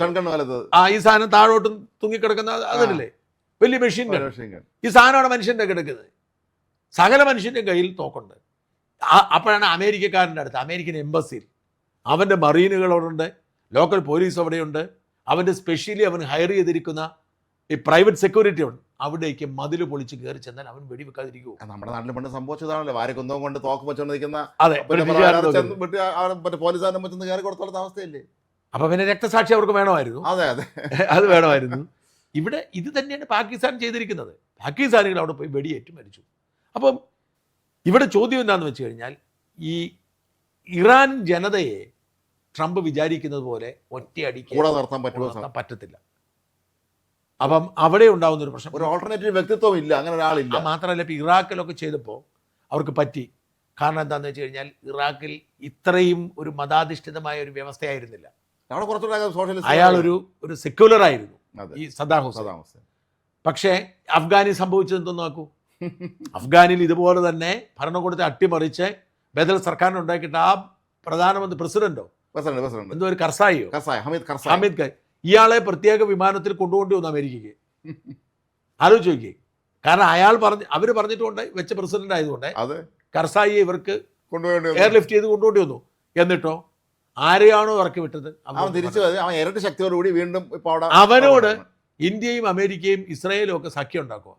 ഈ സാധനം താഴോട്ടും തൂങ്ങിക്കിടക്കുന്ന അതല്ലേ വലിയ മെഷീൻ ഗൺ. ഈ സാധനമാണ് മനുഷ്യൻ്റെ കിടക്കുന്നത്. സകല മനുഷ്യൻ്റെ കയ്യിൽ തോക്കുണ്ട്. അപ്പോഴാണ് അമേരിക്കക്കാരൻ്റെ അടുത്ത്, അമേരിക്കൻ എംബസിയിൽ അവൻ്റെ മറീനുകളോടുണ്ട്, ലോക്കൽ പോലീസ് അവിടെയുണ്ട്, അവൻ്റെ സ്പെഷ്യലി അവൻ ഹയർ ചെയ്തിരിക്കുന്ന ഈ പ്രൈവറ്റ് സെക്യൂരിറ്റി ഉണ്ട്. അവിടേക്ക് മതിൽ പൊളിച്ച് കയറി ചെന്നാൽ അവൻ വെടിവെക്കാതിരിക്കുമോ? നമ്മുടെ നാട്ടിൽ പണ്ട് സംഭവിച്ചതാണല്ലോ, വാരക്കൊന്നും കൊണ്ട് തോക്ക് വെച്ചോണ്ടിരിക്കുന്ന പോലീസുകാരനെ വെച്ചൊന്ന് കയറി കൊടുത്തോളത്ത അവസ്ഥയല്ലേ. അപ്പൊ പിന്നെ രക്തസാക്ഷി അവർക്ക് വേണമായിരുന്നു. അതെ അത് വേണമായിരുന്നു. ഇവിടെ ഇത് തന്നെയാണ് പാകിസ്ഥാൻ ചെയ്തിരിക്കുന്നത്. പാകിസ്ഥാനികൾ അവിടെ പോയി വെടിയേറ്റ് മരിച്ചു. അപ്പം ഇവിടെ ചോദ്യം എന്താണെന്ന് വെച്ച് കഴിഞ്ഞാൽ, ഈ ഇറാൻ ജനതയെ ട്രംപ് വിചാരിക്കുന്നത് പോലെ ഒറ്റയടിക്ക് നിർത്താൻ പറ്റത്തില്ല. അപ്പം അവിടെ ഉണ്ടാകുന്ന ഒരു പ്രശ്നം, ഒരു ഓൾട്ടർനേറ്റീവ് വ്യക്തിത്വം ഇല്ല, അങ്ങനെ ഒരാളില്ല. മാത്രമല്ല, ഇപ്പോൾ ഇറാഖിലൊക്കെ ചെയ്തപ്പോൾ അവർക്ക് പറ്റി. കാരണം എന്താണെന്ന് വെച്ച് കഴിഞ്ഞാൽ, ഇറാഖിൽ ഇത്രയും ഒരു മതാധിഷ്ഠിതമായ ഒരു വ്യവസ്ഥയായിരുന്നില്ല. അയാൾ ഒരു സെക്യുലർ ആയിരുന്നു, ഈ സദ്ദാം ഹുസൈൻ. പക്ഷേ അഫ്ഗാനിൽ സംഭവിച്ചത് എന്തെന്ന് നോക്കൂ. അഫ്ഗാനിൽ ഇതുപോലെ തന്നെ ഭരണകൂടത്തെ അട്ടിമറിച്ച് ബദൽ സർക്കാരിനെ ഉണ്ടാക്കിയിട്ട് ആ പ്രധാനമന്ത്രി പ്രസിഡന്റോ എന്തോ ഒരു ഹമീദ് ഖാൻ, ഇയാളെ പ്രത്യേക വിമാനത്തിൽ കൊണ്ടുപോണ്ടി വന്നു അമേരിക്കയ്ക്ക്. ആലോചിച്ച് നോക്കിയേ. കാരണം അവർ പറഞ്ഞിട്ടുണ്ട്, വെച്ച പ്രസിഡന്റ് ആയതുകൊണ്ട് കർസായിയെ ഇവർക്ക് എയർലിഫ്റ്റ് ചെയ്ത് കൊണ്ടുപോണ്ടി വന്നു. എന്നിട്ടോ ആരെയാണോ ഇറക്കി വിട്ടത് അവനോട് ഇന്ത്യയും അമേരിക്കയും ഇസ്രായേലും ഒക്കെ സഖ്യം ഉണ്ടാക്കുക.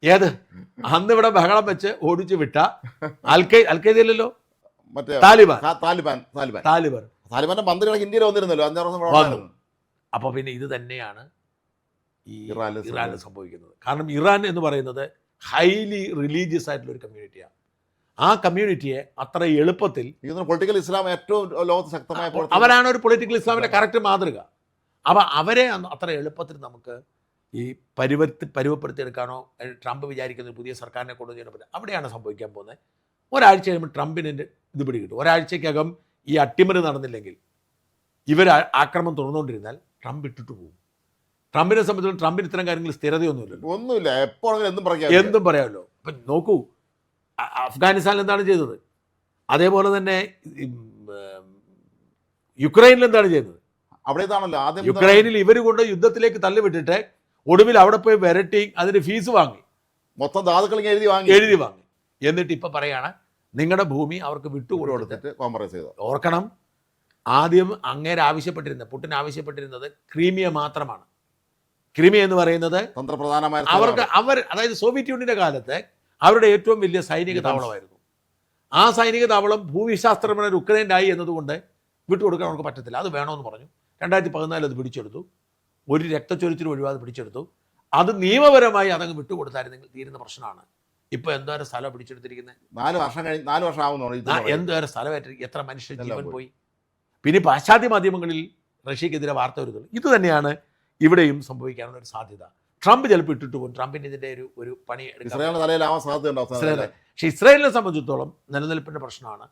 ഏത് അന്ന് ഇവിടെ ബഹളം വെച്ച് ഓടിച്ചു വിട്ട അൽഖയ്ദയിലല്ലോ, താലിബാൻ ഇന്ത്യയിൽ വന്നിരുന്നല്ലോ. അപ്പൊ പിന്നെ ഇത് തന്നെയാണ് ഈ ഇറാനിൽ സംഭവിക്കുന്നത്. കാരണം ഇറാൻ എന്ന് പറയുന്നത് ഹൈലി റിലീജിയസ് ആയിട്ടുള്ള ഒരു കമ്മ്യൂണിറ്റിയാണ്. ആ കമ്മ്യൂണിറ്റിയെ അത്ര എളുപ്പത്തിൽ പൊളിറ്റിക്കൽ ഇസ്ലാം ഏറ്റവും ലോകത്ത് ശക്തമായ അവരാണ് ഒരു പൊളിറ്റിക്കൽ ഇസ്ലാമിന്റെ കറക്റ്റ് മാതൃക. അപ്പൊ അവരെ അത്ര എളുപ്പത്തിൽ നമുക്ക് ഈ പരുവപ്പെടുത്തിയെടുക്കാനോ ട്രംപ് വിചാരിക്കുന്ന ഒരു പുതിയ സർക്കാരിനെ കൊണ്ടുവരാൻ പറ്റില്ല. അവിടെയാണ് സംഭവിക്കാൻ പോകുന്നത്. ഒരാഴ്ച കഴിയുമ്പോൾ ട്രംപിന് ഇത് പിടികിട്ടും. ഒരാഴ്ചക്കകം ഈ അട്ടിമറി നടന്നില്ലെങ്കിൽ, ഇവർ ആക്രമണം തുറന്നുകൊണ്ടിരുന്നാൽ ട്രംപ് ഇട്ടിട്ട് പോകും. ട്രംപിനെ സംബന്ധിച്ചിടത്തോളം ട്രംപിന് ഇത്തരം കാര്യങ്ങളിൽ സ്ഥിരതയൊന്നുമില്ല, എപ്പോഴും എന്തും പറയാമല്ലോ. ഇപ്പം നോക്കൂ, അഫ്ഗാനിസ്ഥാനിൽ എന്താണ് ചെയ്തത്, അതേപോലെ തന്നെ യുക്രൈനിൽ എന്താണ് ചെയ്തത്. യുക്രൈനിൽ ഇവർ കൊണ്ട് യുദ്ധത്തിലേക്ക് തള്ളിവിട്ടിട്ട് ഒടുവിൽ അവിടെ പോയി വരട്ടി അതിന് ഫീസ് വാങ്ങി, മൊത്തം ധാതുക്കൾ എഴുതി വാങ്ങി. എന്നിട്ട് ഇപ്പം പറയാണ് നിങ്ങളുടെ ഭൂമി അവർക്ക് വിട്ടുകൊടുത്തിട്ട് കോംപ്രമൈസ് ചെയ്തു. ഓർക്കണം, ആദ്യം അങ്ങേര് ആവശ്യപ്പെട്ടിരുന്നത്, പുടിൻ ആവശ്യപ്പെട്ടിരുന്നത് ക്രീമിയ മാത്രമാണ്. ക്രീമിയ എന്ന് പറയുന്നത് അവർക്ക് അതായത് സോവിയറ്റ് യൂണിയന്റെ കാലത്ത് അവരുടെ ഏറ്റവും വലിയ സൈനിക താവളമായിരുന്നു. ആ സൈനിക താവളം ഭൂമിശാസ്ത്രപരമായ യുക്രൈനായി എന്നതുകൊണ്ട് വിട്ടുകൊടുക്കാൻ അവർക്ക് പറ്റത്തില്ല. അത് വേണമെന്ന് പറഞ്ഞു. 2014 അത് പിടിച്ചെടുത്തു. ഒരു രക്തച്ചൊരിച്ചിന് ഒഴിവാതെ പിടിച്ചെടുത്തു. അത് നിയമപരമായി അതങ്ങ് വിട്ടുകൊടുത്തായിരുന്നെങ്കിൽ തീരുന്ന പ്രശ്നമാണ്. ഇപ്പോൾ എന്തോരം സ്ഥലം പിടിച്ചെടുത്തിരിക്കുന്നത്? 4 വർഷം ആവുന്നു. എന്തോരം സ്ഥലമായിട്ട് എത്ര മനുഷ്യ ജീവൻ പോയി. പിന്നെ പാശ്ചാത്യ മാധ്യമങ്ങളിൽ റഷ്യക്കെതിരെ വാർത്ത വരുന്നത് ഇത് തന്നെയാണ് ഇവിടെയും സംഭവിക്കാനുള്ള ഒരു സാധ്യത. ട്രംപ് ചിലപ്പോൾ ഇട്ടിട്ട് പോകും. ട്രംപിന് ഇതിൻ്റെ ഒരു പണി എടുക്കാം. പക്ഷേ ഇസ്രായേലിനെ സംബന്ധിച്ചിടത്തോളം നിലനിൽപ്പിൻ്റെ പ്രശ്നമാണ്.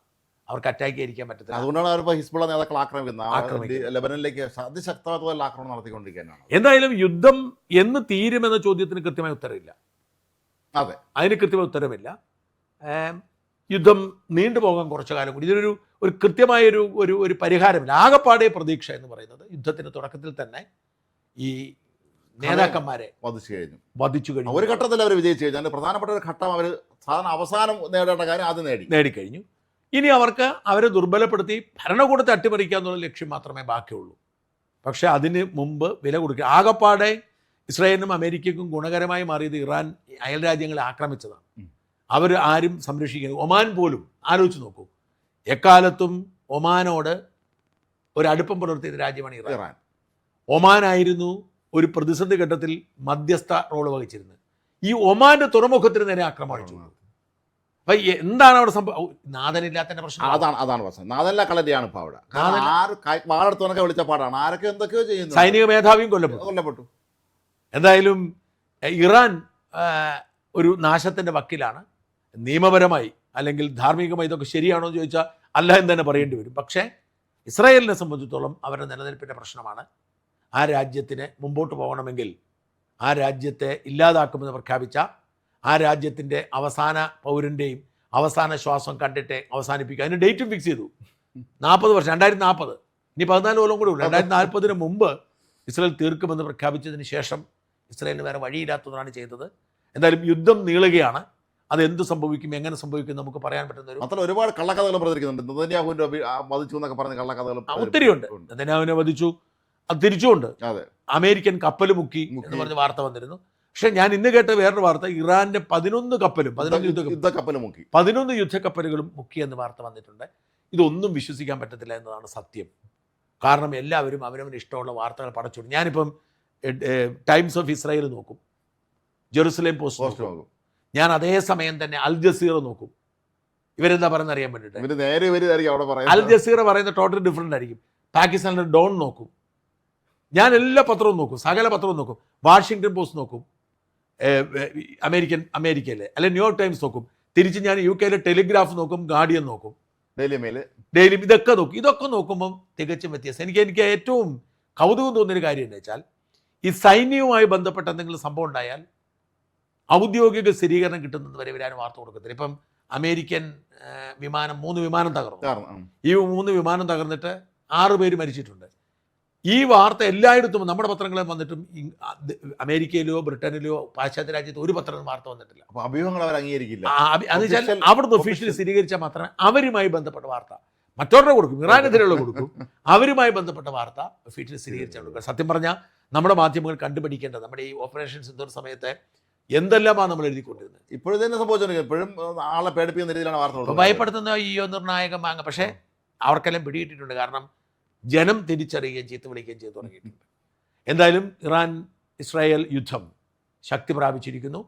അവർക്ക് അറ്റാക്ക് ചെയ്യാൻ പറ്റത്തില്ല. അതുകൊണ്ടാണ് അവരിപ്പോൾ ഹിസ്ബുള്ള നേതാക്കൾ ആക്രമിക്കുന്നത്. ലെബനനിലേക്ക് അതിശക്തമായിട്ടുള്ള ആക്രമണം നടത്തിക്കൊണ്ടിരിക്കുകയാണ്. എന്തായാലും യുദ്ധം എന്ന് തീരുമെന്ന ചോദ്യത്തിന് കൃത്യമായ ഉത്തരവില്ല. അതെ, അതിന് കൃത്യമായ ഉത്തരവില്ല. യുദ്ധം നീണ്ടുപോകാൻ കുറച്ചു കാലം കൂടി. ഇതിനൊരു കൃത്യമായൊരു ഒരു പരിഹാരമില്ല. ആകപ്പാടെ പ്രതീക്ഷ എന്ന് പറയുന്നത് യുദ്ധത്തിൻ്റെ തുടക്കത്തിൽ തന്നെ ഈ നേതാക്കന്മാരെ വധിച്ചു കഴിഞ്ഞു. ഒരു ഘട്ടത്തിൽ അവർ വിജയിച്ചു കഴിഞ്ഞു. അതിൻ്റെ പ്രധാനപ്പെട്ട ഒരു ഘട്ടം അവർ സാധാരണ അവസാനം നേടേണ്ട കാര്യം ആദ്യം നേടിക്കഴിഞ്ഞു. ഇനി അവർക്ക് അവരെ ദുർബലപ്പെടുത്തി ഭരണകൂടത്തെ അട്ടിമറിക്കുക എന്നുള്ള ലക്ഷ്യം മാത്രമേ ബാക്കിയുള്ളൂ. പക്ഷേ അതിന് മുമ്പ് വില കൊടുക്കുക. ആകപ്പാടെ ഇസ്രായേലിനും അമേരിക്കയ്ക്കും ഗുണകരമായി മാറിയത് ഇറാൻ അയൽ രാജ്യങ്ങളെ ആക്രമിച്ചതാണ്. അവർ ആരും സംരക്ഷിക്കുക. ഒമാൻ പോലും ആലോചിച്ച് നോക്കൂ. എക്കാലത്തും ഒമാനോട് ഒരു അടുപ്പം പുലർത്തിയ രാജ്യമാണ് ഇറാൻ. ഒമാനായിരുന്നു ഒരു പ്രതിസന്ധി ഘട്ടത്തിൽ മധ്യസ്ഥ റോള് വഹിച്ചിരുന്നത്. ഈ ഒമാന്റെ തുറമുഖത്തിന് നേരെ ആക്രമണിച്ചു. അപ്പൊ എന്താണ് അവിടെ സംഭവം? നാഥനില്ലാത്തതിന്റെ പ്രശ്നം. അതാണ് പ്രശ്നം. നാഥനില്ല കളരിയാണ് ഇപ്പൊ അവിടെ. വാളെടുത്തവനൊക്കെ വിളിച്ച പാടാണ്. ആരൊക്കെ എന്തൊക്കെയോ ചെയ്യുന്നു. സൈനിക മേധാവിയും കൊല്ലപ്പെട്ടു. എന്തായാലും ഇറാൻ ഒരു നാശത്തിന്റെ വക്കിലാണ്. നിയമപരമായി അല്ലെങ്കിൽ ധാർമ്മികമായി ഇതൊക്കെ ശരിയാണോ എന്ന് ചോദിച്ചാൽ അല്ല എന്ന് തന്നെ പറയേണ്ടി വരും. പക്ഷേ ഇസ്രായേലിനെ സംബന്ധിച്ചിടത്തോളം അവരുടെ നിലനിൽപ്പിൻ്റെ പ്രശ്നമാണ്. ആ രാജ്യത്തിന് മുമ്പോട്ട് പോകണമെങ്കിൽ, ആ രാജ്യത്തെ ഇല്ലാതാക്കുമെന്ന് പ്രഖ്യാപിച്ച ആ രാജ്യത്തിൻ്റെ അവസാന പൗരൻ്റെയും അവസാന ശ്വാസം കണ്ടിട്ട് അവസാനിപ്പിക്കുക. അതിന് ഡേറ്റും ഫിക്സ് ചെയ്തു. 40 വർഷം, 2040. ഇനി 14 കൊല്ലം കൂടി ഉള്ളൂ. 2040 മുമ്പ് ഇസ്രായേൽ തീർക്കുമെന്ന് പ്രഖ്യാപിച്ചതിന് ശേഷം ഇസ്രായേലിന് വേറെ വഴിയില്ലാത്തതാണ് ചെയ്തത്. എന്തായാലും യുദ്ധം നീളുകയാണ്. അതെന്ത് സംഭവിക്കും, എങ്ങനെ സംഭവിക്കും നമുക്ക് പറയാൻ പറ്റുന്ന മാത്രം ഒരുപാട് കള്ളക്കഥകൾ പ്രചരിക്കുന്നുണ്ട്. നെതന്യാഹുവിനെ വധിച്ചു എന്നൊക്കെ പറഞ്ഞ കള്ളക്കഥകൾ ഒത്തിരിയുണ്ട്. നെതന്യാഹുവിനെ വധിച്ചു, അത് തിരിച്ചുകൊണ്ട് അമേരിക്കൻ കപ്പൽ മുക്കി എന്ന് പറഞ്ഞ വാർത്ത വന്നിരുന്നു. പക്ഷെ ഞാൻ ഇന്ന് കേട്ട വേറൊരു വാർത്ത, ഇറാന്റെ 11 കപ്പലും 11 യുദ്ധക്കപ്പലുകളും മുക്കി എന്ന് വാർത്ത വന്നിട്ടുണ്ട്. ഇതൊന്നും വിശ്വസിക്കാൻ പറ്റത്തില്ല എന്നതാണ് സത്യം. കാരണം എല്ലാവരും അവനവന് ഇഷ്ടമുള്ള വാർത്തകൾ പടച്ചു. ഞാനിപ്പം ടൈംസ് ഓഫ് ഇസ്രായേൽ നോക്കും, ജെറുസലേം പോസ്റ്റ് നോക്കും. ഞാൻ അതേ സമയം തന്നെ അൽ ജസീറ നോക്കും. ഇവരെന്താ പറയുന്നത് അറിയാൻ വേണ്ടിയിട്ട്. അൽ ജസീറ പറയുന്ന ടോട്ടലി ഡിഫറെൻ്റ് ആയിരിക്കും. പാകിസ്ഥാനിലെ ഡോൺ നോക്കും. ഞാൻ എല്ലാ പത്രവും നോക്കും, സകല പത്രവും നോക്കും. വാഷിങ്ടൺ പോസ്റ്റ് നോക്കും, അമേരിക്കയിലെ അല്ലെ ന്യൂയോർക്ക് ടൈംസ് നോക്കും. തിരിച്ച് ഞാൻ UK ടെലിഗ്രാഫ് നോക്കും, ഗാർഡിയൻ നോക്കും, ഡെയിലി ഇതൊക്കെ നോക്കും. ഇതൊക്കെ നോക്കുമ്പം തികച്ചും വ്യത്യാസം. എനിക്ക് ഏറ്റവും കൗതുകം തോന്നിയൊരു കാര്യം എന്താ വെച്ചാൽ, ഈ സൈന്യവുമായി ബന്ധപ്പെട്ട എന്തെങ്കിലും സംഭവം ഉണ്ടായാൽ ഔദ്യോഗിക സ്ഥിരീകരണം കിട്ടുന്നത് വരെ ഇവരാരും വാർത്ത കൊടുക്കത്തില്ല. ഇപ്പം അമേരിക്കൻ വിമാനം 3 വിമാനം തകർന്നു. ഈ 3 വിമാനം തകർന്നിട്ട് 6 പേര് മരിച്ചിട്ടുണ്ട്. ഈ വാർത്ത എല്ലായിടത്തും നമ്മുടെ പത്രങ്ങളിൽ വന്നിട്ടും അമേരിക്കയിലോ ബ്രിട്ടനിലോ പാശ്ചാത്യ രാജ്യത്തോ ഒരു പത്രത്തിലും വാർത്ത വന്നിട്ടില്ല. അപ്പോൾ അഭിമുഖങ്ങൾ അവർ അംഗീകരിക്കില്ല. അത് വെച്ചാൽ അവിടുന്ന് ഒഫീഷ്യലി സ്ഥിരീകരിച്ചാൽ മാത്രമേ അവരുമായി ബന്ധപ്പെട്ട വാർത്ത മറ്റവരുടെ കൊടുക്കും, ഇറാനെതിരെയുള്ള കൊടുക്കും. അവരുമായി ബന്ധപ്പെട്ട വാർത്ത ഒഫീഷ്യലി സ്ഥിരീകരിച്ചാൽ കൊടുക്കുക. സത്യം പറഞ്ഞാൽ നമ്മുടെ മാധ്യമങ്ങൾ കണ്ടുപിടിക്കേണ്ടത് നമ്മുടെ ഈ ഓപ്പറേഷൻ സിന്ദൂർ സമയത്തെ എന്തെല്ലാമാണ് നമ്മൾ എഴുതിക്കൊണ്ടിരുന്നത്. ഇപ്പോഴും തന്നെ സംഭവിച്ചോണ്ടിരിക്കുന്നത്. ഇപ്പോഴും ആളെ പേടിപ്പിക്കുന്ന രീതിയിലാണ് വാർത്ത ഭയപ്പെടുത്തുന്ന ഈ നിർണായകം വാങ്ങുക. പക്ഷേ അവർക്കെല്ലാം പിടിയിട്ടിട്ടുണ്ട്. കാരണം ജനം തിരിച്ചറിയുകയും ചീത്ത വിളിക്കുകയും ചെയ്തു തുടങ്ങിയിട്ടുണ്ട്. എന്തായാലും ഇറാൻ ഇസ്രായേൽ യുദ്ധം ശക്തി പ്രാപിച്ചിരിക്കുന്നു.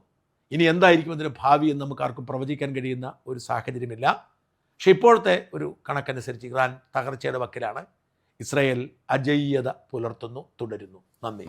ഇനി എന്തായിരിക്കും അതിൻ്റെ ഭാവി എന്ന് നമുക്ക് ആർക്കും പ്രവചിക്കാൻ കഴിയുന്ന ഒരു സാഹചര്യമില്ല. പക്ഷെ ഇപ്പോഴത്തെ ഒരു കണക്കനുസരിച്ച് ഇറാൻ തകർച്ചയുടെ വക്കിലാണ്. ഇസ്രായേൽ അജയ്യത പുലർത്തുന്നു, തുടരുന്നു. നന്ദി.